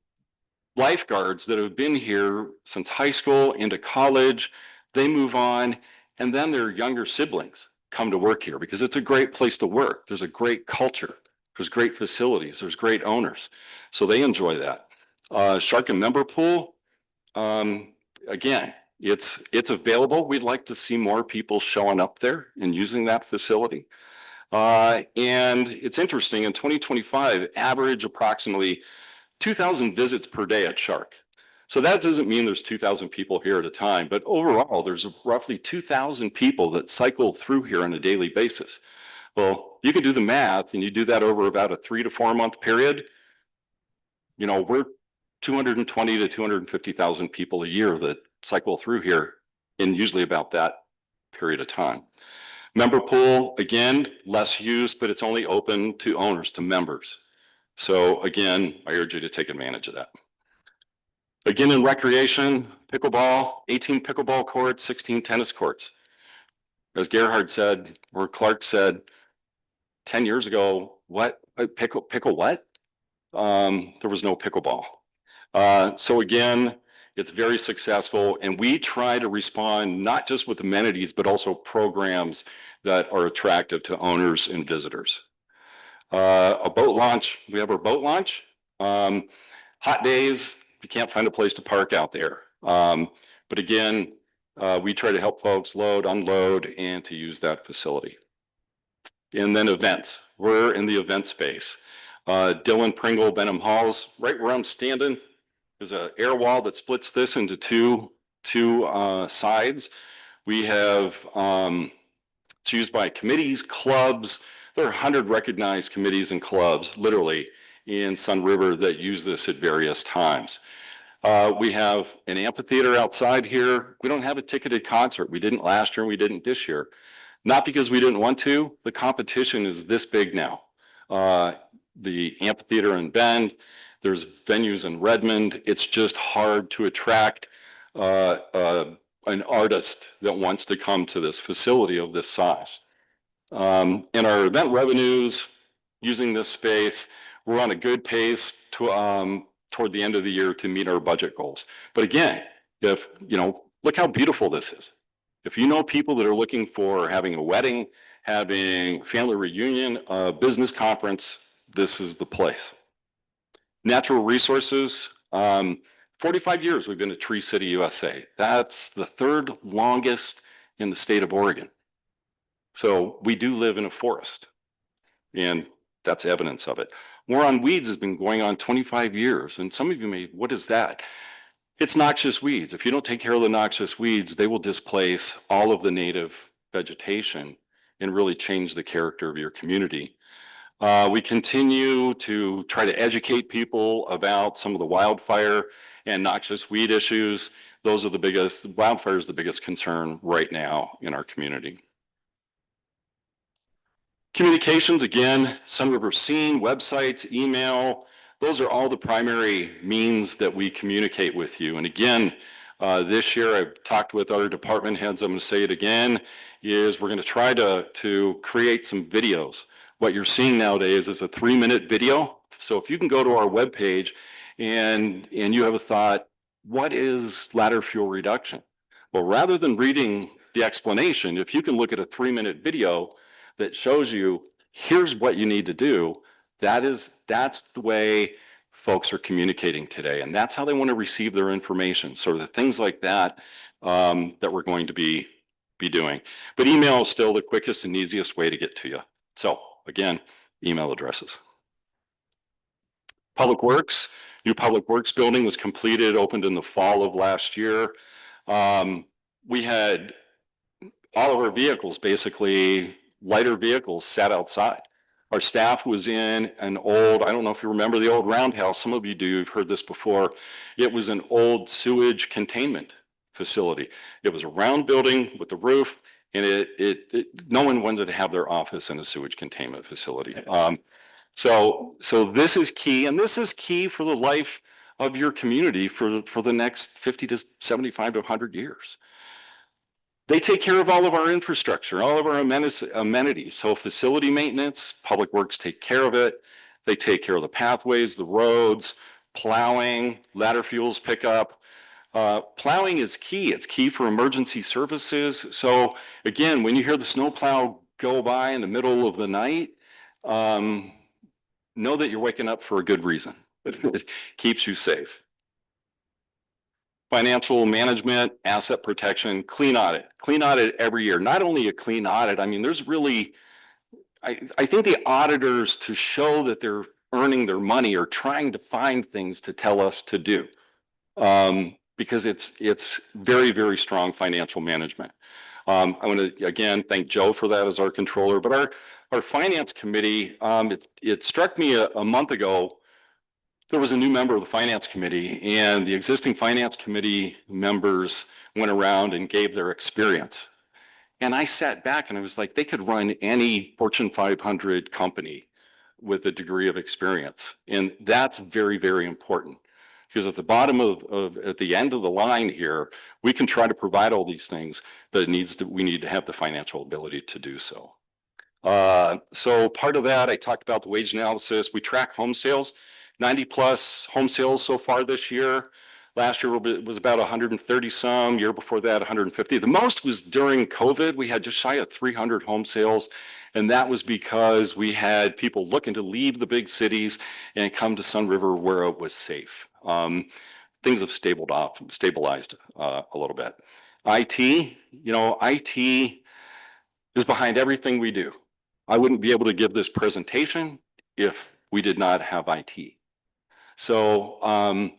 Speaker 4: lifeguards that have been here since high school into college. They move on, and then their younger siblings come to work here because it's a great place to work. There's a great culture. There's great facilities. There's great owners. So they enjoy that. Shark and member pool, again, it's available. We'd like to see more people showing up there and using that facility. And it's interesting, in 2025, average approximately 2,000 visits per day at Shark. So that doesn't mean there's 2,000 people here at a time, but overall, there's roughly 2,000 people that cycle through here on a daily basis. Well, you can do the math and you do that over about a 3 to 4 month period. You know, we're 220 to 250,000 people a year that cycle through here in usually about that period of time. Member pool, again, less use, but it's only open to owners, to members. So again, I urge you to take advantage of that. Again, in recreation, pickleball, 18 pickleball courts, 16 tennis courts. As Gerhard said, or Clark said, 10 years ago, what, pickle what? There was no pickleball. So again, it's very successful, and we try to respond not just with amenities, but also programs that are attractive to owners and visitors. A boat launch, we have our boat launch. Hot days, you can't find a place to park out there. But again, we try to help folks load, unload, and to use that facility. And then events, we're in the event space. Dillon, Pringle, Benham Halls, right where I'm standing, is an air wall that splits this into two sides. We have, it's used by committees, clubs. There are 100 recognized committees and clubs, literally, in Sunriver that use this at various times. We have an amphitheater outside here. We don't have a ticketed concert. We didn't last year and we didn't this year. Not because we didn't want to. The competition is this big now. The amphitheater in Bend, there's venues in Redmond. It's just hard to attract an artist that wants to come to this facility of this size. In our event revenues, using this space, we're on a good pace to, toward the end of the year to meet our budget goals. But again, if, you know, look how beautiful this is. If you know people that are looking for having a wedding, having family reunion, a business conference, this is the place. Natural resources, 45 years we've been at Tree City, USA. That's the third longest in the state of Oregon. So we do live in a forest, and that's evidence of it. War on Weeds has been going on 25 years, and some of you may, what is that? It's noxious weeds. If you don't take care of the noxious weeds, they will displace all of the native vegetation and really change the character of your community. We continue to try to educate people about some of the wildfire and noxious weed issues. Those are the biggest, wildfire is the biggest concern right now in our community. Communications, again, Sunriver Scene, websites, email, those are all the primary means that we communicate with you. And again, this year I've talked with other department heads, I'm going to say it again, is we're going to try to create some videos. What you're seeing nowadays is a 3-minute video, So if you can go to our webpage and you have a thought, what is ladder fuel reduction? Well, rather than reading the explanation, if you can look at a 3-minute video that shows you, here's what you need to do, that's the way folks are communicating today. And that's how they want to receive their information. So the things like that, that we're going to be doing. But email is still the quickest and easiest way to get to you. So again, email addresses. Public Works, new Public Works building was completed, opened in the fall of last year. We had all of our vehicles, basically lighter vehicles, sat outside. Our staff was in an old, I don't know if you remember the old roundhouse, some of you do, you've heard this before. It was an old sewage containment facility. It was a round building with the roof, and no one wanted to have their office in a sewage containment facility. So this is key, and this is key for the life of your community for the next 50 to 75 to 100 years. They take care of all of our infrastructure, all of our amenities. So facility maintenance, Public Works take care of it. They take care of the pathways, the roads, plowing, ladder fuels pickup. Plowing is key. It's key for emergency services. So again, when you hear the snowplow go by in the middle of the night, know that you're waking up for a good reason. It keeps you safe. Financial management, asset protection, clean audit every year. Not only a clean audit, I mean, there's really, I think the auditors, to show that they're earning their money, are trying to find things to tell us to do. Because it's very, very strong financial management. I want to, again, thank Joe for that as our controller, but our finance committee, it struck me a month ago, there was a new member of the finance committee, and the existing finance committee members went around and gave their experience. And I sat back and I was like, they could run any Fortune 500 company with a degree of experience. And that's very, very important. Because at the bottom at the end of the line here, we can try to provide all these things, but we need to have the financial ability to do so. So part of that, I talked about the wage analysis. We track home sales, 90 plus home sales so far this year. Last year was about 130 some, year before that 150. The most was during COVID. We had just shy of 300 home sales. And that was because we had people looking to leave the big cities and come to Sunriver where it was safe. Things have stabilized a little bit. IT is behind everything we do. I wouldn't be able to give this presentation if we did not have IT. So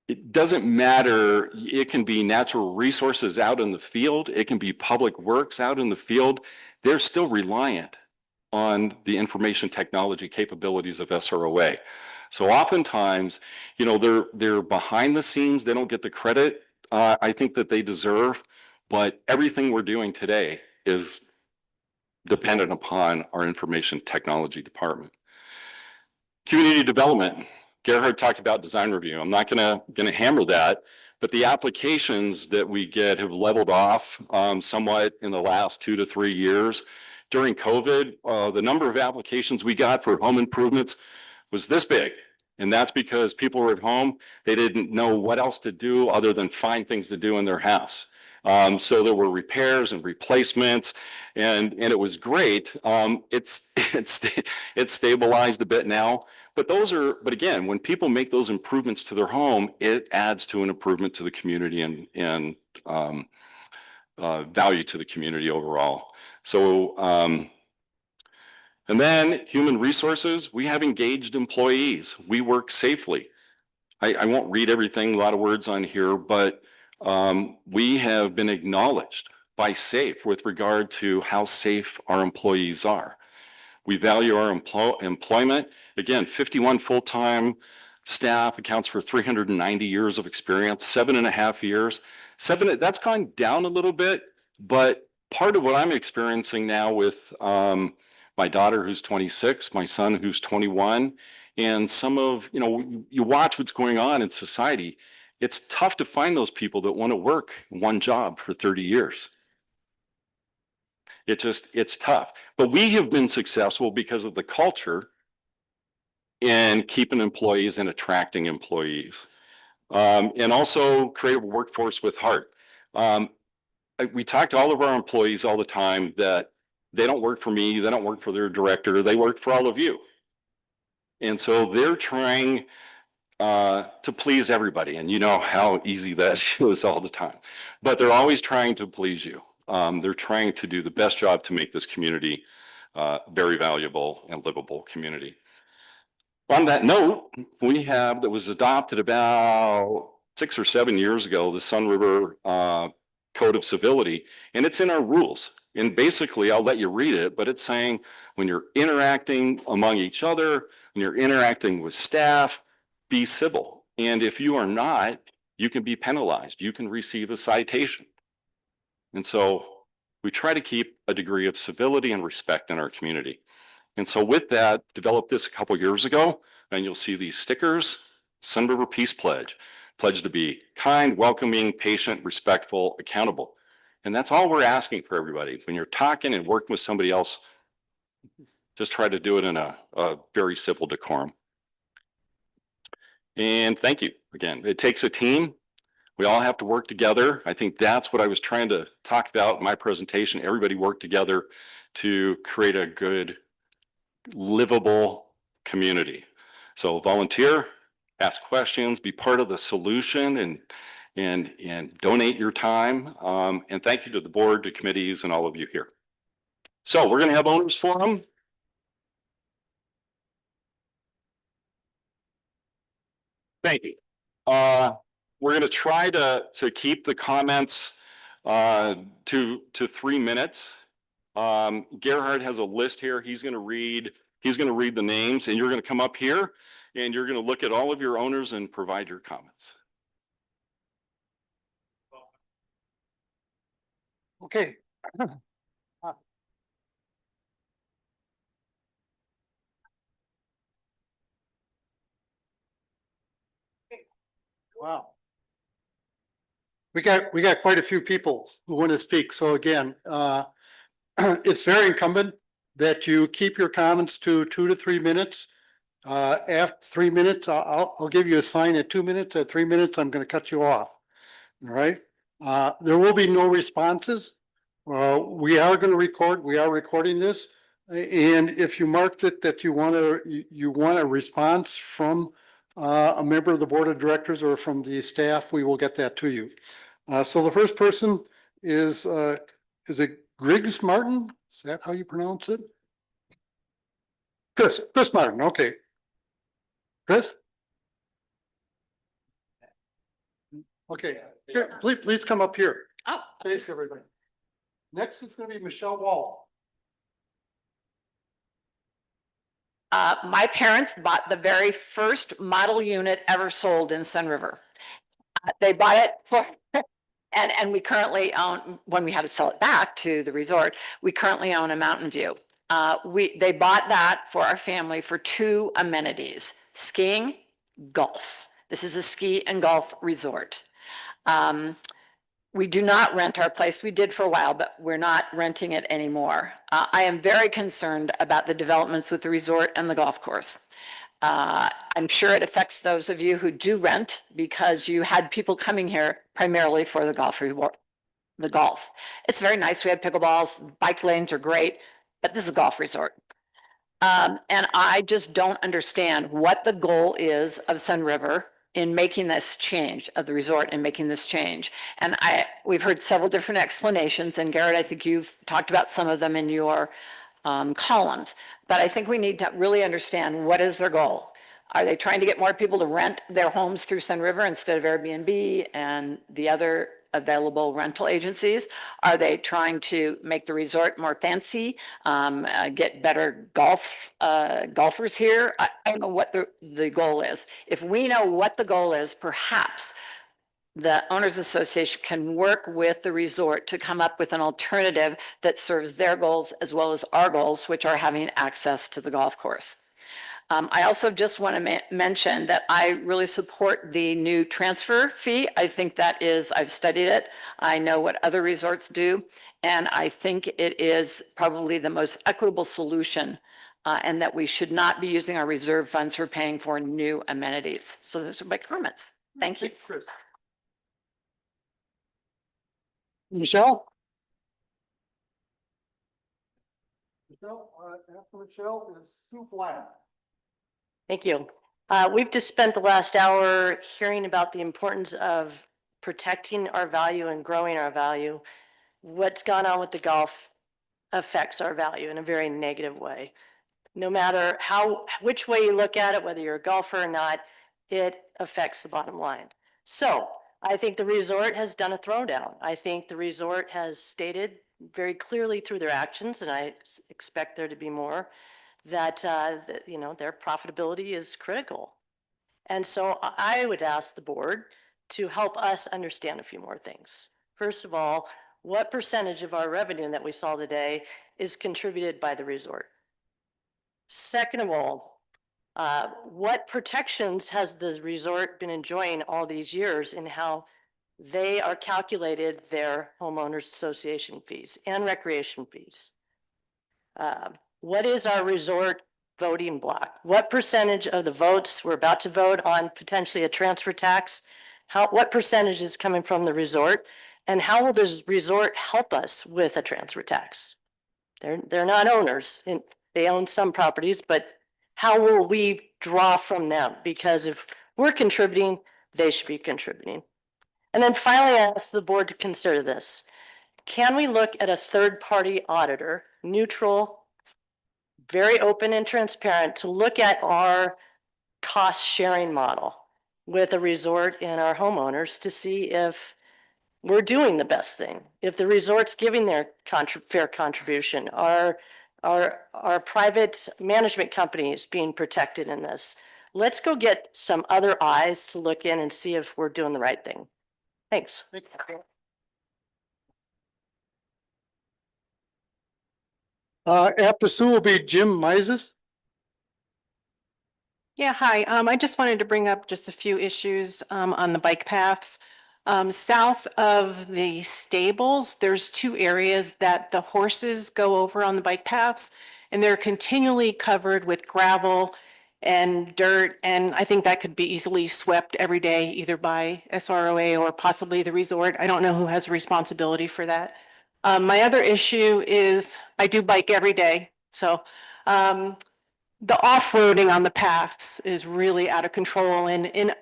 Speaker 4: it doesn't matter. It can be natural resources out in the field. It can be public works out in the field. They're still reliant on the information technology capabilities of SROA. So oftentimes, they're behind the scenes. They don't get the credit I think that they deserve, but everything we're doing today is dependent upon our information technology department. Community development. Gerhard talked about design review. I'm not gonna hammer that, but the applications that we get have leveled off somewhat in the last 2 to 3 years. During COVID, the number of applications we got for home improvements was this big. And that's because people were at home. They didn't know what else to do other than find things to do in their house. So there were repairs and replacements, and it was great. It's stabilized a bit now, but again, when people make those improvements to their home, it adds to an improvement to the community and value to the community overall. So, and then human resources, we have engaged employees. We work safely. I won't read everything, a lot of words on here, but we have been acknowledged by SAFE with regard to how safe our employees are. We value our employment. Again, 51 full-time staff accounts for 390 years of experience, 7.5 years. That's gone down a little bit, but part of what I'm experiencing now with my daughter who's 26, my son who's 21, and you watch what's going on in society. It's tough to find those people that want to work one job for 30 years. It's tough. But we have been successful because of the culture and keeping employees and attracting employees. And also create a workforce with heart. We talk to all of our employees all the time that they don't work for me, they don't work for their director, they work for all of you. And so they're trying to please everybody. And you know how easy that is all the time. But they're always trying to please you. They're trying to do the best job to make this community very valuable and livable community. On that note, we have, that was adopted about 6 or 7 years ago, the Sunriver Code of Civility, and it's in our rules. And basically, I'll let you read it, but it's saying when you're interacting among each other, when you're interacting with staff, be civil. And if you are not, you can be penalized. You can receive a citation. And so we try to keep a degree of civility and respect in our community. And so with that, developed this a couple years ago, and you'll see these stickers, Sunriver Peace Pledge, pledge to be kind, welcoming, patient, respectful, accountable. And that's all we're asking for everybody. When you're talking and working with somebody else, just try to do it in a very civil decorum. And thank you again. It takes a team. We all have to work together. I think that's what I was trying to talk about in my presentation. Everybody work together to create a good, livable community. So volunteer, ask questions, be part of the solution, and donate your time. And thank you to the board, to committees, and all of you here. So we're going to have owners forum. Thank you. We're going to try to keep the comments to 3 minutes. Gerhard has a list here. He's going to read the names, and you're going to come up here and you're going to look at all of your owners and provide your comments.
Speaker 1: Okay. Wow. We got quite a few people who want to speak. So again, it's very incumbent that you keep your comments to 2 to 3 minutes. After 3 minutes, I'll give you a sign at 2 minutes. At 3 minutes, I'm going to cut you off. All right. There will be no responses. We are going to record. We are recording this. And if you marked it that you want a response from a member of the board of directors or from the staff, we will get that to you. So the first person is it Griggs Martin? Is that how you pronounce it? Chris Martin. Okay. Chris? Okay. Here, please come up here.
Speaker 5: Oh.
Speaker 1: Face everybody. Next is going to be Michelle Wall.
Speaker 5: My parents bought the very first model unit ever sold in Sunriver. They bought it for, and we currently own, when we had to sell it back to the resort, we currently own a Mountain View. They bought that for our family for 2 amenities: skiing, golf. This is a ski and golf resort. We do not rent our place. We did for a while, but we're not renting it anymore. I am very concerned about the developments with the resort and the golf course. I'm sure it affects those of you who do rent because you had people coming here primarily for the golf. It's very nice. We had pickleballs, bike lanes are great, but this is a golf resort. And I just don't understand what the goal is of Sunriver in making this change, of the resort and making this change. And we've heard several different explanations, and Garrett, I think you've talked about some of them in your columns, but I think we need to really understand what is their goal. Are they trying to get more people to rent their homes through Sunriver instead of Airbnb and the other available rental agencies? Are they trying to make the resort more fancy, get better golfers here? I don't know what the goal is. If we know what the goal is, perhaps the Owners Association can work with the resort to come up with an alternative that serves their goals as well as our goals, which are having access to the golf course. I also just want to mention that I really support the new transfer fee. I think that is, I've studied it. I know what other resorts do, and I think it is probably the most equitable solution and that we should not be using our reserve funds for paying for new amenities. So those are my comments. Thank you.
Speaker 1: Chris. Michelle? Michelle, after Michelle is Sue Black.
Speaker 6: Thank you. We've just spent the last hour hearing about the importance of protecting our value and growing our value. What's gone on with the golf affects our value in a very negative way. No matter which way you look at it, whether you're a golfer or not, it affects the bottom line. So I think the resort has done a throwdown. I think the resort has stated very clearly through their actions, and I expect there to be more, that their profitability is critical. And so I would ask the board to help us understand a few more things. First of all, what percentage of our revenue that we saw today is contributed by the resort? Second of all, what protections has the resort been enjoying all these years in how they are calculated their homeowners association fees and recreation fees? What is our resort voting block? What percentage of the votes we're about to vote on potentially a transfer tax? What percentage is coming from the resort? And how will this resort help us with a transfer tax? They're not owners, and they own some properties, but how will we draw from them? Because if we're contributing, they should be contributing. And then finally, I ask the board to consider this. Can we look at a third-party auditor, neutral, very open and transparent, to look at our cost sharing model with a resort and our homeowners to see if we're doing the best thing, if the resort's giving their fair contribution, are private management companies being protected in this? Let's go get some other eyes to look in and see if we're doing the right thing. Thanks.
Speaker 1: After Sue will be Jim Mises.
Speaker 7: Yeah, hi. I just wanted to bring up just a few issues on the bike paths. South of the stables, there's two areas that the horses go over on the bike paths, and they're continually covered with gravel and dirt, and I think that could be easily swept every day, either by SROA or possibly the resort. I don't know who has responsibility for that. My other issue is I do bike every day, so the off-roading on the paths is really out of control. And in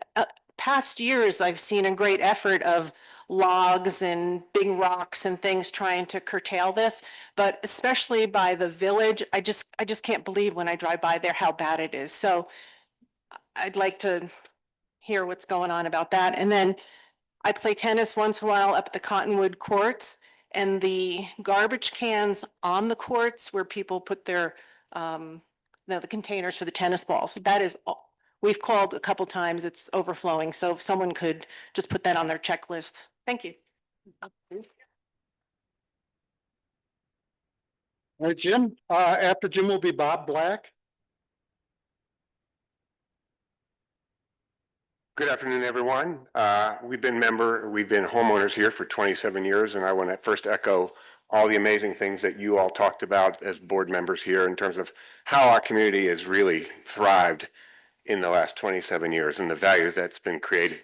Speaker 7: past years, I've seen a great effort of logs and big rocks and things trying to curtail this, but especially by the village, I just can't believe when I drive by there how bad it is. So I'd like to hear what's going on about that. And then I play tennis once in a while up at the Cottonwood courts, and the garbage cans on the courts where people put their the containers for the tennis balls. That is, we've called a couple times, it's overflowing. So if someone could just put that on their checklist. Thank you.
Speaker 1: All right, Jim. After Jim will be Bob Black.
Speaker 8: Good afternoon, everyone. We've been homeowners here for 27 years, and I want to first echo all the amazing things that you all talked about as board members here in terms of how our community has really thrived in the last 27 years and the values that's been created.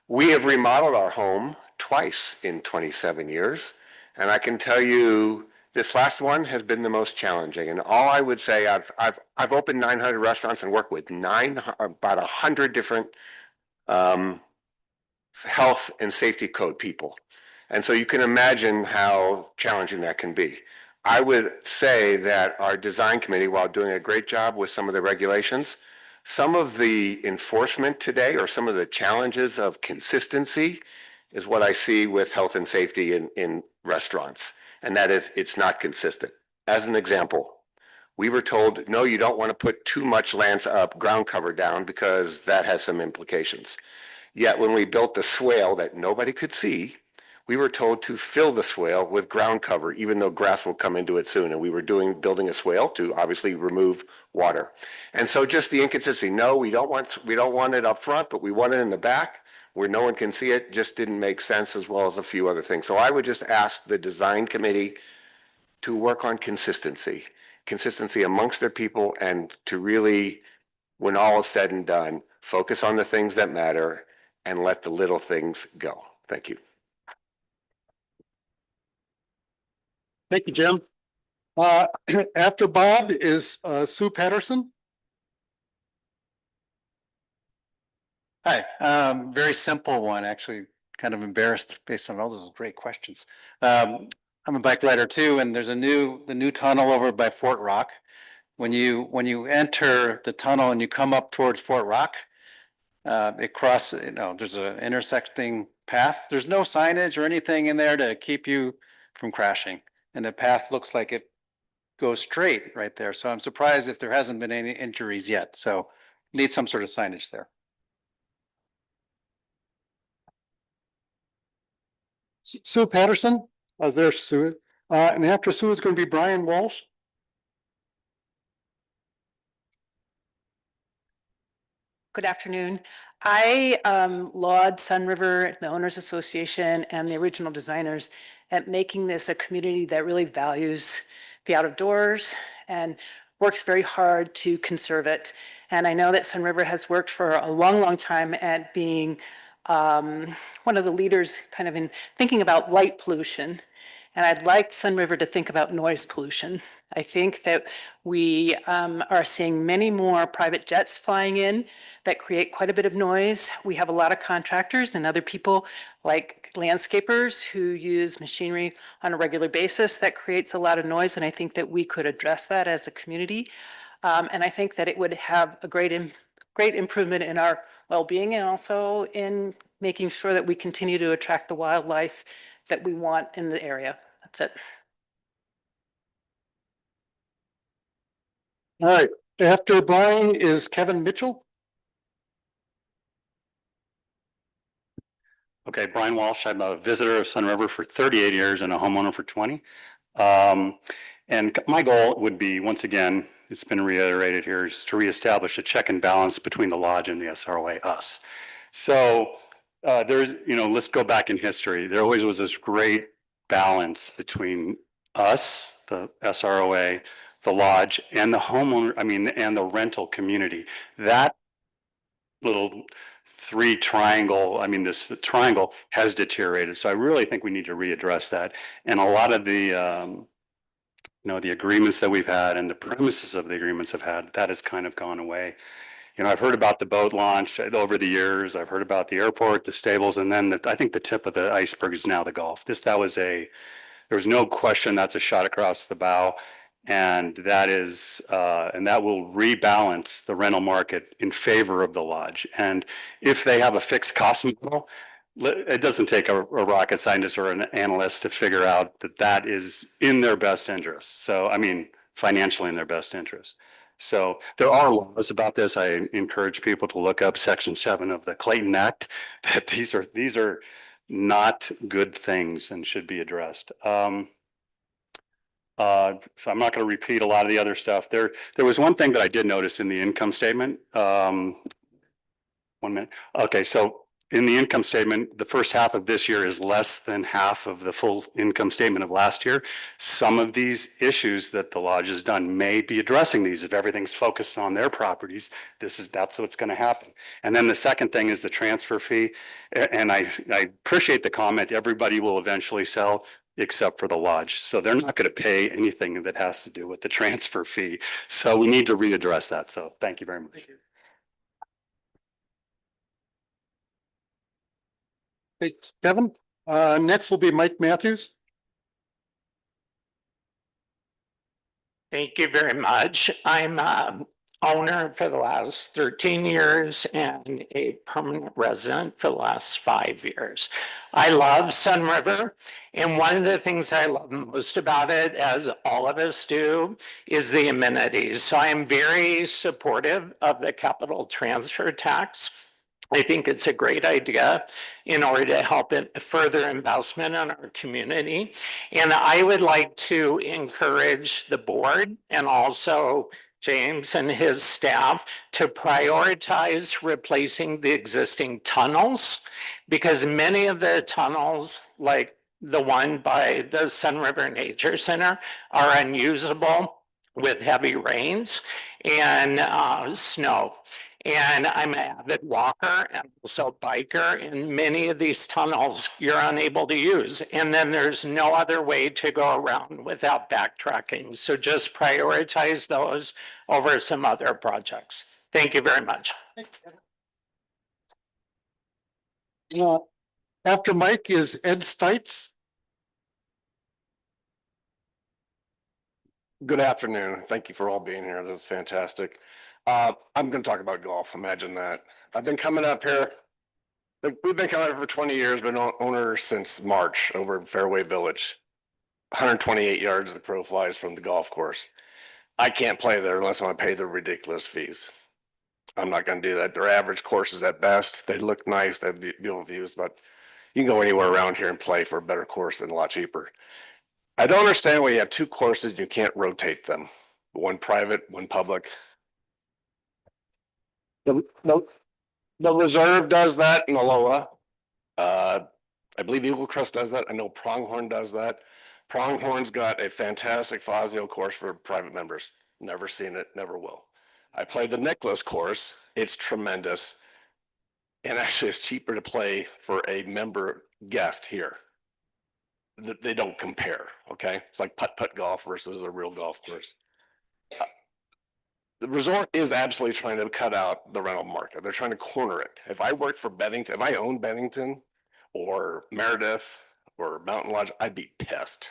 Speaker 8: We have remodeled our home twice in 27 years, and I can tell you this last one has been the most challenging. And all I would say, I've opened 900 restaurants and worked with about 100 different health and safety code people. And so you can imagine how challenging that can be. I would say that our design committee, while doing a great job with some of the regulations, some of the enforcement today or some of the challenges of consistency is what I see with health and safety in restaurants. And that is, it's not consistent. As an example, we were told, no, you don't want to put too much ground cover down because that has some implications. Yet when we built the swale that nobody could see, we were told to fill the swale with ground cover, even though grass will come into it soon. And we were building a swale to obviously remove water. And so just the inconsistency, no, we don't want it up front, but we want it in the back where no one can see it, just didn't make sense, as well as a few other things. So I would just ask the design committee to work on consistency. consistency amongst their people and to really, when all is said and done, focus on the things that matter and let the little things go. Thank you.
Speaker 1: Thank you, Jim. After Bob is Sue Patterson.
Speaker 9: Hi, very simple one, actually kind of embarrassed based on all those great questions. I'm a bike rider too, and there's the new tunnel over by Fort Rock. When you enter the tunnel and you come up towards Fort Rock, it crosses, there's an intersecting path. There's no signage or anything in there to keep you from crashing. And the path looks like it goes straight right there. So I'm surprised if there hasn't been any injuries yet. So need some sort of signage there.
Speaker 1: Sue Patterson, there's Sue. And after Sue is going to be Brian Walsh.
Speaker 7: Good afternoon. I laud Sunriver, the Owners Association, and the original designers at making this a community that really values the out of doors and works very hard to conserve it. And I know that Sunriver has worked for a long, long time at being one of the leaders kind of in thinking about light pollution. And I'd like Sunriver to think about noise pollution. I think that we are seeing many more private jets flying in that create quite a bit of noise. We have a lot of contractors and other people like landscapers who use machinery on a regular basis that creates a lot of noise. And I think that we could address that as a community. And I think that it would have a great improvement in our well-being and also in making sure that we continue to attract the wildlife that we want in the area. That's it.
Speaker 1: All right. After Brian is Kevin Mitchell.
Speaker 10: Okay, Brian Walsh. I'm a visitor of Sunriver for 38 years and a homeowner for 20. And my goal would be, once again, it's been reiterated here, is to reestablish a check and balance between the lodge and the SROA, us. So there's, let's go back in history. There always was this great balance between us, the SROA, the lodge, and the homeowner, and the rental community. That little the triangle has deteriorated. So I really think we need to readdress that. And a lot of the, the agreements that we've had and the premises of the agreements have had, that has kind of gone away. I've heard about the boat launch over the years. I've heard about the airport, the stables, and then I think the tip of the iceberg is now the golf. There was no question that's a shot across the bow. And that will rebalance the rental market in favor of the lodge. And if they have a fixed cost model, it doesn't take a rocket scientist or an analyst to figure out that is in their best interest. So, financially in their best interest. So there are laws about this. I encourage people to look up Section 7 of the Clayton Act, that these are not good things and should be addressed. So I'm not going to repeat a lot of the other stuff. There was one thing that I did notice in the income statement. 1 minute. Okay, so in the income statement, the first half of this year is less than half of the full income statement of last year. Some of these issues that the lodge has done may be addressing these. If everything's focused on their properties, that's what's going to happen. And then the second thing is the transfer fee. And I appreciate the comment, everybody will eventually sell except for the lodge. So they're not going to pay anything that has to do with the transfer fee. So we need to readdress that. So thank you very much. Thank you.
Speaker 1: Hey, Kevin, next will be Mike Matthews.
Speaker 11: Thank you very much. I'm owner for the last 13 years and a permanent resident for the last 5 years. I love Sunriver, and one of the things I love most about it, as all of us do, is the amenities. So I am very supportive of the capital transfer tax. I think it's a great idea in order to help further investment in our community. And I would like to encourage the board and also James and his staff to prioritize replacing the existing tunnels, because many of the tunnels, like the one by the Sunriver Nature Center, are unusable with heavy rains and snow. And I'm an avid walker and also biker, and many of these tunnels you're unable to use. And then there's no other way to go around without backtracking. So just prioritize those over some other projects. Thank you very much.
Speaker 1: After Mike is Ed Stites.
Speaker 8: Good afternoon. Thank you for all being here. This is fantastic. I'm going to talk about golf. Imagine that. I've been coming up here. We've been coming up for 20 years, been owner since March over in Fairway Village. 128 yards of the crow flies from the golf course. I can't play there unless I want to pay the ridiculous fees. I'm not going to do that. They're average courses at best. They look nice. They have beautiful views, but you can go anywhere around here and play for a better course and a lot cheaper. I don't understand why you have two courses and you can't rotate them. One private, one public. The reserve does that in Aloha. I believe Eagle Crest does that. I know Pronghorn does that. Pronghorn's got a fantastic Fazio course for private members. Never seen it, never will. I played the Nicholas course. It's tremendous. And actually it's cheaper to play for a member guest here. They don't compare, okay? It's like putt-putt golf versus a real golf course. The resort is absolutely trying to cut out the rental market. They're trying to corner it. If I worked for Bennington, if I owned Bennington or Meredith or Mountain Lodge, I'd be pissed.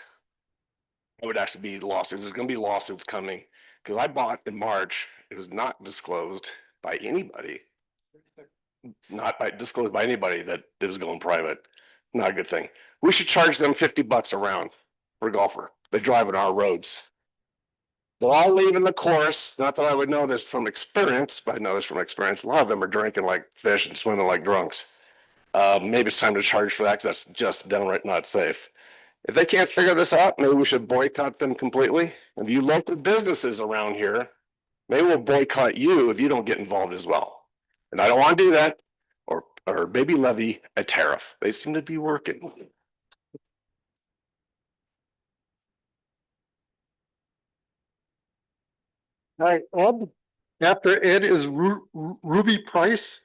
Speaker 8: It would actually be lawsuits. There's going to be lawsuits coming because I bought in March. It was not disclosed by anybody. Disclosed by anybody that it was going private. Not a good thing. We should charge them $50 a round for a golfer. They drive on our roads. They're all leaving the course. Not that I would know this from experience, but I know this from experience. A lot of them are drinking like fish and swimming like drunks. Maybe it's time to charge for that because that's just downright not safe. If they can't figure this out, maybe we should boycott them completely. If you local businesses around here, maybe we'll boycott you if you don't get involved as well. And I don't want to do that, or maybe levy a tariff. They seem to be working.
Speaker 1: All right, Ed. After Ed is Ruby Price.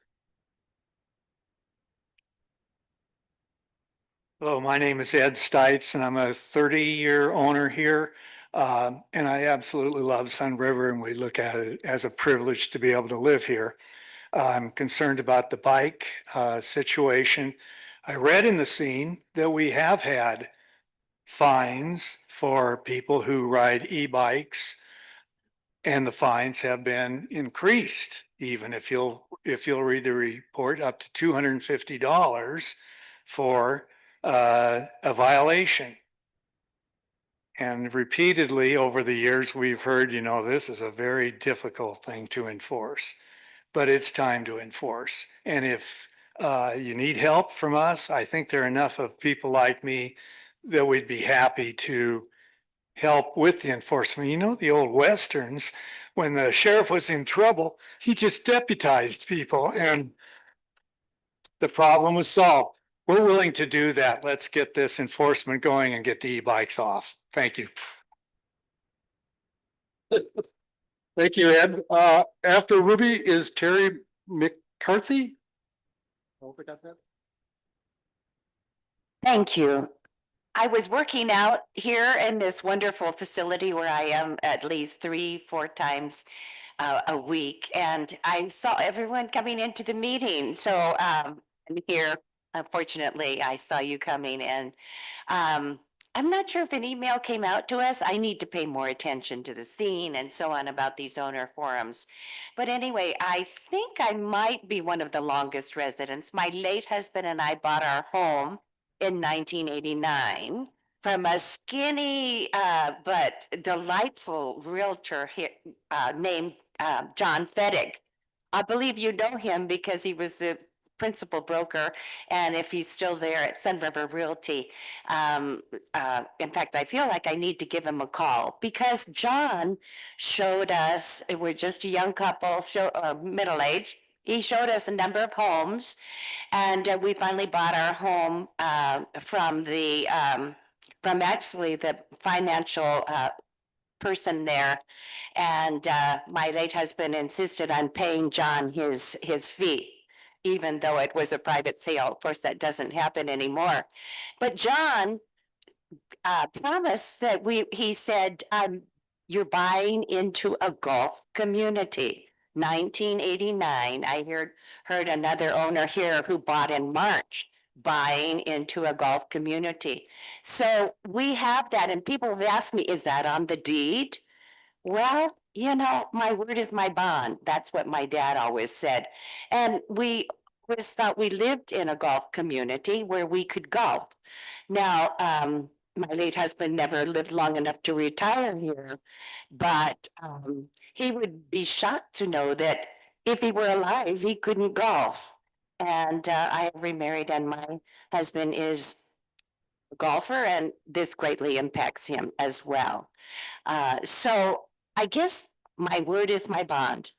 Speaker 12: Hello, my name is Ed Stites and I'm a 30-year owner here. And I absolutely love Sunriver and we look at it as a privilege to be able to live here. I'm concerned about the bike situation. I read in the scene that we have had fines for people who ride e-bikes, and the fines have been increased, even if you'll read the report, up to $250 for a violation. And repeatedly over the years, we've heard, this is a very difficult thing to enforce, but it's time to enforce. And if you need help from us, I think there are enough of people like me that we'd be happy to help with the enforcement. The old Westerns, when the sheriff was in trouble, he just deputized people and the problem was solved. We're willing to do that. Let's get this enforcement going and get the e-bikes off. Thank you.
Speaker 1: Thank you, Ed. After Ruby is Terry McCarthy. I hope I got that.
Speaker 13: Thank you. I was working out here in this wonderful facility where I am at least 3-4 times a week, and I saw everyone coming into the meeting. So I'm here. Unfortunately, I saw you coming, and I'm not sure if an email came out to us. I need to pay more attention to the scene and so on about these owner forums. But anyway, I think I might be one of the longest residents. My late husband and I bought our home in 1989 from a skinny but delightful realtor here, named John Fettig. I believe you know him because he was the principal broker, and if he's still there at Sunriver Realty. In fact, I feel like I need to give him a call because John showed us, we're just a young couple, middle-aged. He showed us a number of homes, and we finally bought our home from actually the financial person there. And my late husband insisted on paying John his fee, even though it was a private sale. Of course, that doesn't happen anymore. But John promised that he said, you're buying into a golf community. 1989, I heard another owner here who bought in March, buying into a golf community. So we have that, and people have asked me, is that on the deed? Well, you know, my word is my bond. That's what my dad always said. And we always thought we lived in a golf community where we could golf. Now, my late husband never lived long enough to retire here, but he would be shocked to know that if he were alive, he couldn't golf. And I have remarried, and my husband is a golfer, and this greatly impacts him as well. So I guess my word is my bond.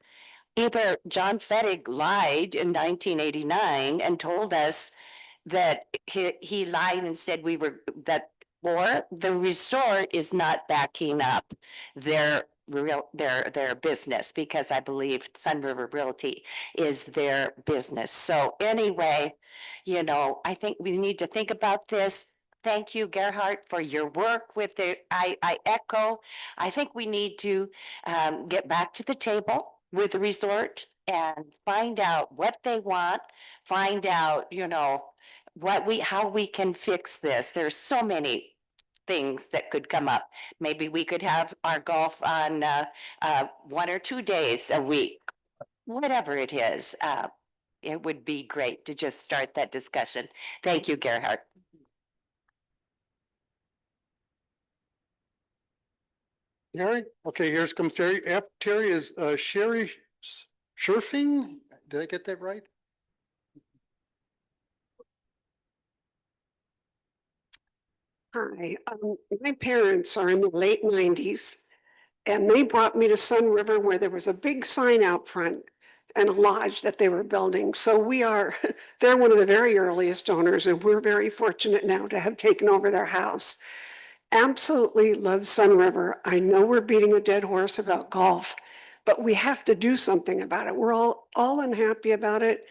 Speaker 13: Either John Fettig lied in 1989 and told us that he lied and said or the resort is not backing up their business, because I believe Sunriver Realty is their business. So anyway, you know, I think we need to think about this. Thank you, Gerhard, for your work with I echo. I think we need to get back to the table with the resort and find out what they want, find out, you know, how we can fix this. There's so many things that could come up. Maybe we could have our golf on 1 or 2 days a week, whatever it is. It would be great to just start that discussion. Thank you, Gerhard.
Speaker 1: Terry? Okay, here's comes Terry. Terry is Sherry Scherfing. Did I get that right?
Speaker 14: Hi, my parents are in the late 90s, and they brought me to Sunriver where there was a big sign out front and a lodge that they were building. So they're one of the very earliest owners, and we're very fortunate now to have taken over their house. Absolutely love Sunriver. I know we're beating a dead horse about golf, but we have to do something about it. We're all unhappy about it.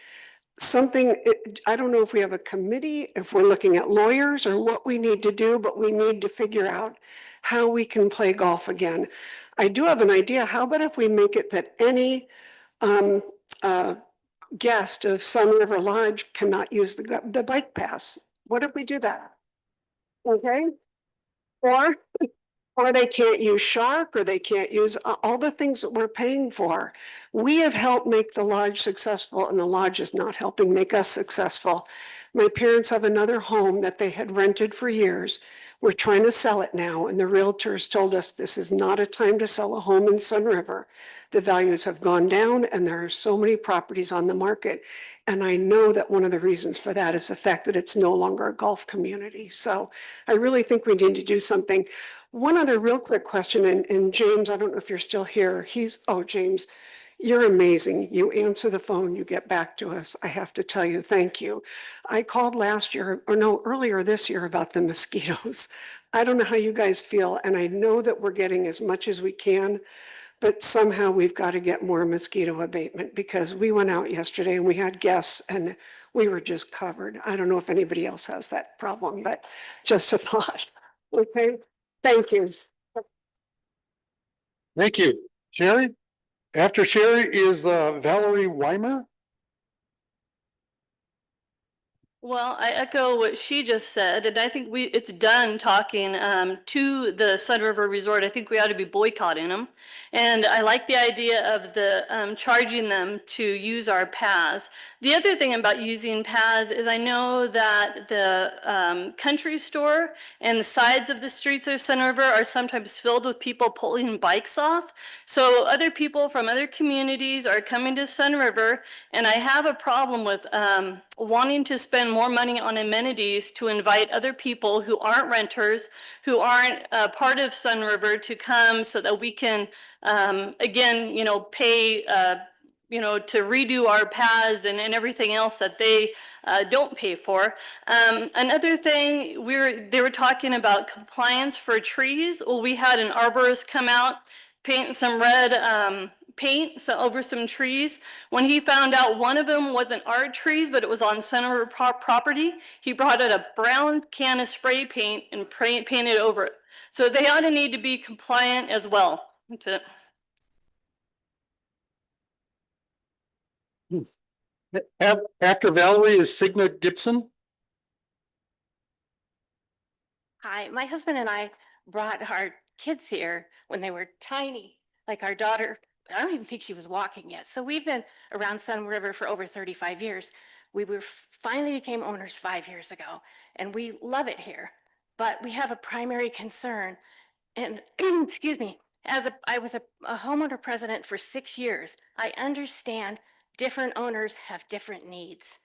Speaker 14: I don't know if we have a committee, if we're looking at lawyers or what we need to do, but we need to figure out how we can play golf again. I do have an idea. How about if we make it that any guest of Sunriver Lodge cannot use the bike paths? What if we do that? Okay? Or they can't use Shark, or they can't use all the things that we're paying for. We have helped make the lodge successful, and the lodge is not helping make us successful. My parents have another home that they had rented for years. We're trying to sell it now, and the realtors told us this is not a time to sell a home in Sunriver. The values have gone down, and there are so many properties on the market. And I know that one of the reasons for that is the fact that it's no longer a golf community. So I really think we need to do something. One other real quick question, and James, I don't know if you're still here. James, you're amazing. You answer the phone, you get back to us. I have to tell you, thank you. I called earlier this year about the mosquitoes. I don't know how you guys feel, and I know that we're getting as much as we can, but somehow we've got to get more mosquito abatement, because we went out yesterday and we had guests and we were just covered. I don't know if anybody else has that problem, but just a thought. Okay, thank you.
Speaker 1: Thank you. Sherry? After Sherry is Valerie Weimer.
Speaker 15: Well, I echo what she just said, and I think it's done talking to the Sunriver Resort. I think we ought to be boycotting them. And I like the idea of the charging them to use our paths. The other thing about using paths is I know that the country store and the sides of the streets of Sunriver are sometimes filled with people pulling bikes off. So other people from other communities are coming to Sunriver, and I have a problem with wanting to spend more money on amenities to invite other people who aren't renters, who aren't part of Sunriver, to come so that we can, again, you know, pay to redo our paths and everything else that they don't pay for. Another thing, they were talking about compliance for trees. Well, we had an arborist come out, paint some red paint over some trees. When he found out one of them wasn't our trees, but it was on Sunriver property, he brought out a brown can of spray paint and painted over it. So they ought to need to be compliant as well. That's it.
Speaker 1: After Valerie is Signa Gibson.
Speaker 16: Hi, my husband and I brought our kids here when they were tiny, like our daughter. I don't even think she was walking yet. So we've been around Sunriver for over 35 years. We finally became owners 5 years ago, and we love it here. But we have a primary concern, and excuse me, I was a homeowner president for 6 years. I understand different owners have different needs.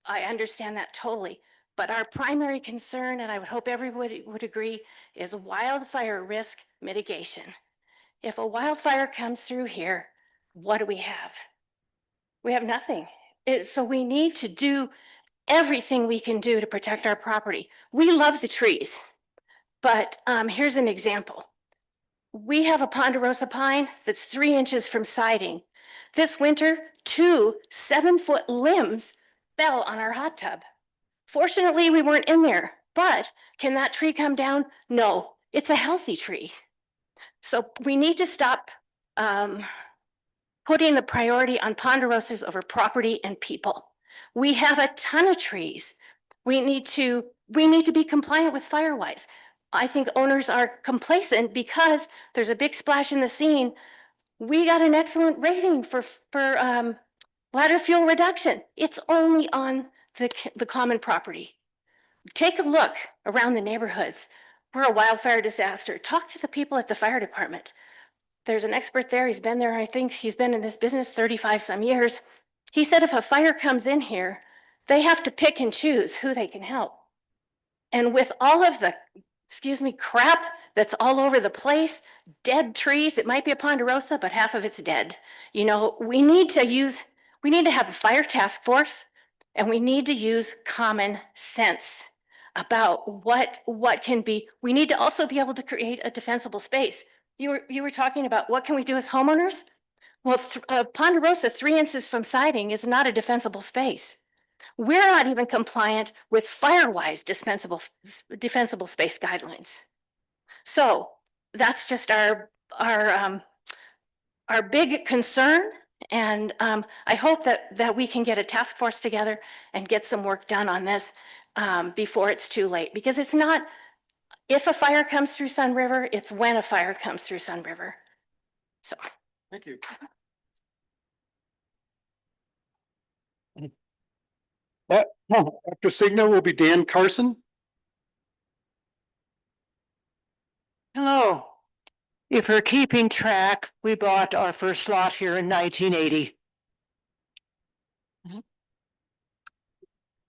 Speaker 16: I understand that totally. But our primary concern, and I would hope everybody would agree, is wildfire risk mitigation. If a wildfire comes through here, what do we have? We have nothing. So we need to do everything we can do to protect our property. We love the trees, but here's an example. We have a ponderosa pine that's 3 inches from siding. This winter, 2 7-foot limbs fell on our hot tub. Fortunately, we weren't in there, but can that tree come down? No, it's a healthy tree. So we need to stop putting the priority on ponderosas over property and people. We have a ton of trees. We need to be compliant with Firewise. I think owners are complacent because there's a big splash in the scene. We got an excellent rating for ladder fuel reduction. It's only on the common property. Take a look around the neighborhoods. We're a wildfire disaster. Talk to the people at the fire department. There's an expert there. He's been there. I think he's been in this business 35 some years. He said if a fire comes in here, they have to pick and choose who they can help. And with all of the, crap that's all over the place, dead trees, it might be a ponderosa, but half of it's dead. We need to have a fire task force, and we need to use common sense about what can be. We need to also be able to create a defensible space. You were talking about what can we do as homeowners? Well, ponderosa 3 inches from siding is not a defensible space. We're not even compliant with Firewise defensible space guidelines. So that's just our big concern. And I hope that we can get a task force together and get some work done on this before it's too late. Because it's not if a fire comes through Sunriver, it's when a fire comes through Sunriver. So.
Speaker 1: Thank you. After Signa will be Dan Carson.
Speaker 17: Hello. If we're keeping track, we bought our first lot here in 1980.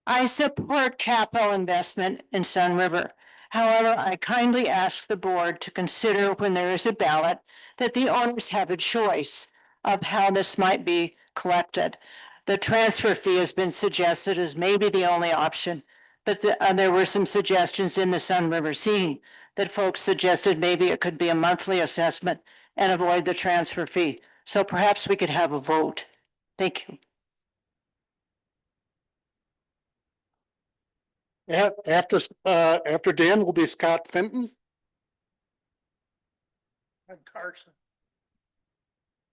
Speaker 17: I support capital investment in Sunriver. However, I kindly ask the board to consider when there is a ballot that the owners have a choice of how this might be collected. The transfer fee has been suggested as maybe the only option, but there were some suggestions in the Sunriver scene that folks suggested maybe it could be a monthly assessment and avoid the transfer fee. So perhaps we could have a vote. Thank you.
Speaker 1: After Dan will be Scott Fenton.
Speaker 12: Carson.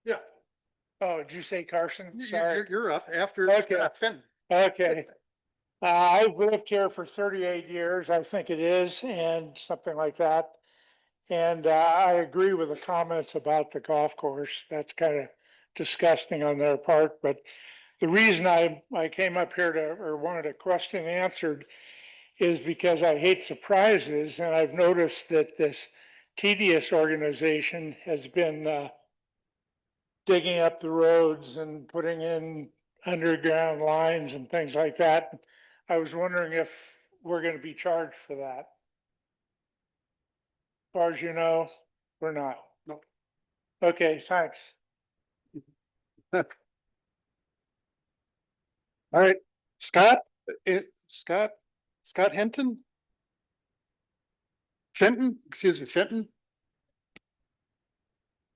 Speaker 12: Yeah. Oh, did you say Carson?
Speaker 1: You're up after Scott Fenton.
Speaker 12: Okay. I've lived here for 38 years, I think it is, and something like that. And I agree with the comments about the golf course. That's kind of disgusting on their part. But the reason I came up here or wanted a question answered is because I hate surprises. And I've noticed that this tedious organization has been digging up the roads and putting in underground lines and things like that. I was wondering if we're going to be charged for that. As far as you know, we're not.
Speaker 1: No.
Speaker 12: Okay, thanks.
Speaker 1: All right, Scott, Scott Hinton? Fenton, excuse me, Fenton?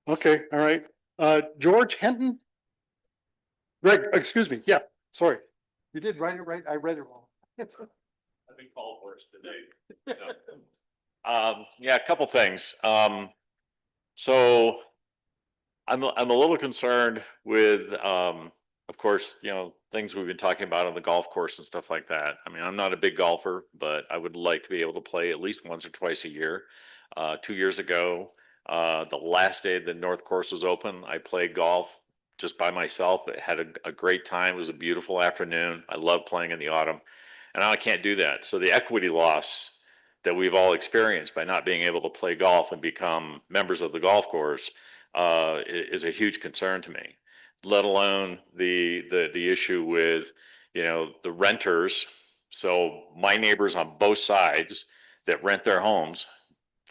Speaker 1: Okay, all right. George Hinton? Greg, excuse me, yeah, sorry. You did write it right, I read it wrong.
Speaker 18: I've been called worse today. Yeah, a couple things. So I'm a little concerned with, of course, things we've been talking about on the golf course and stuff like that. I mean, I'm not a big golfer, but I would like to be able to play at least once or twice a year. 2 years ago, the last day the North Course was open, I played golf just by myself. I had a great time. It was a beautiful afternoon. I love playing in the autumn, and now I can't do that. So the equity loss that we've all experienced by not being able to play golf and become members of the golf course is a huge concern to me. Let alone the issue with the renters. So my neighbors on both sides that rent their homes,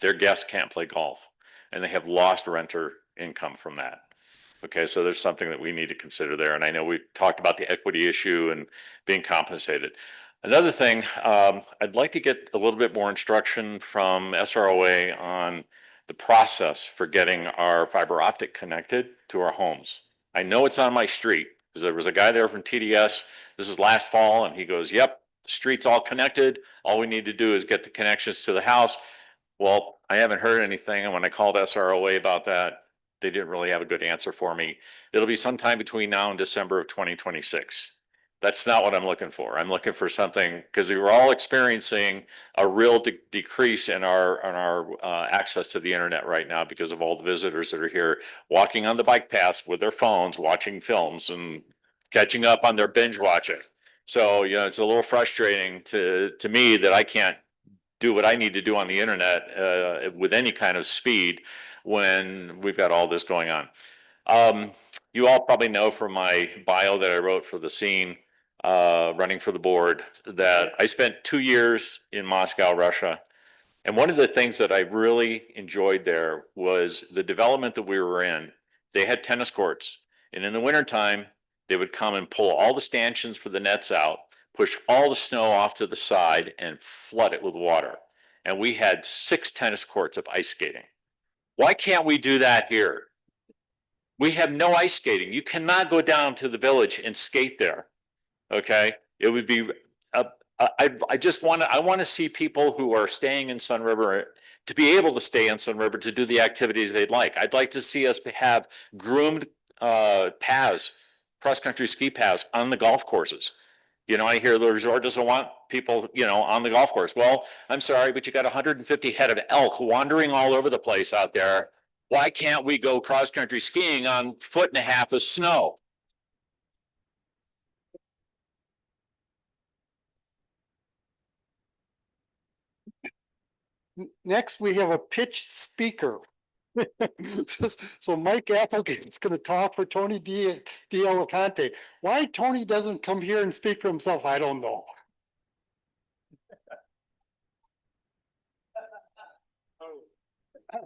Speaker 18: their guests can't play golf, and they have lost renter income from that. Okay, so there's something that we need to consider there. And I know we talked about the equity issue and being compensated. Another thing, I'd like to get a little bit more instruction from SROA on the process for getting our fiber optic connected to our homes. I know it's on my street because there was a guy there from TDS. This is last fall, and he goes, "Yep, the street's all connected. All we need to do is get the connections to the house." Well, I haven't heard anything, and when I called SROA about that, they didn't really have a good answer for me. It'll be sometime between now and December of 2026. That's not what I'm looking for. I'm looking for something because we were all experiencing a real decrease in our access to the internet right now because of all the visitors that are here walking on the bike paths with their phones, watching films and catching up on their binge watching. So, it's a little frustrating to me that I can't do what I need to do on the internet with any kind of speed when we've got all this going on. You all probably know from my bio that I wrote for the scene, running for the board, that I spent 2 years in Moscow, Russia. And one of the things that I really enjoyed there was the development that we were in. They had tennis courts, and in the wintertime, they would come and pull all the stanchions for the nets out, push all the snow off to the side, and flood it with water. And we had 6 tennis courts of ice skating. Why can't we do that here? We have no ice skating. You cannot go down to the village and skate there. Okay, it would be. I want to see people who are staying in Sunriver to be able to stay in Sunriver to do the activities they'd like. I'd like to see us have groomed paths, cross country ski paths on the golf courses. I hear the resort doesn't want people, on the golf course. Well, I'm sorry, but you got 150 head of elk wandering all over the place out there. Why can't we go cross country skiing on 1.5 feet of snow?
Speaker 1: Next, we have a pitch speaker. So Mike Applegate's going to talk for Tony D. Alicante. Why Tony doesn't come here and speak for himself, I don't know.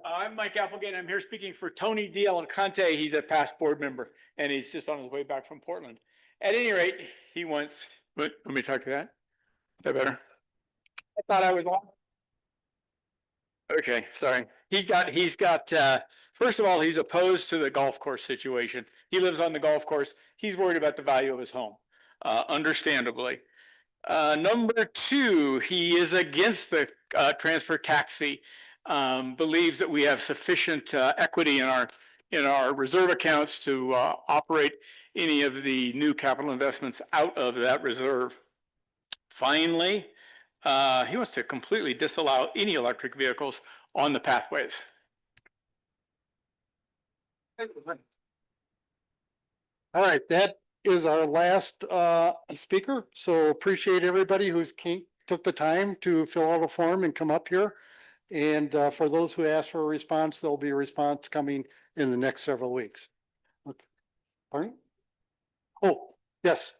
Speaker 19: I'm Mike Applegate. I'm here speaking for Tony D. Alicante. He's a past board member, and he's just on his way back from Portland. At any rate, he wants. Let me talk to that. Is that better? I thought I was on. Okay, sorry. He's got. First of all, he's opposed to the golf course situation. He lives on the golf course. He's worried about the value of his home, understandably. Number 2, he is against the transfer tax fee. Believes that we have sufficient equity in our reserve accounts to operate any of the new capital investments out of that reserve. Finally, he wants to completely disallow any electric vehicles on the pathways.
Speaker 1: All right, that is our last speaker. So appreciate everybody who's took the time to fill out a form and come up here. And for those who ask for a response, there'll be a response coming in the next several weeks. Okay. Pardon? Oh, yes.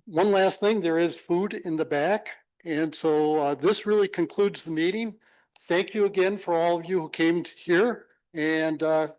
Speaker 1: One last thing, there is food in the back. And so this really concludes the meeting. Thank you again for all of you who came here and come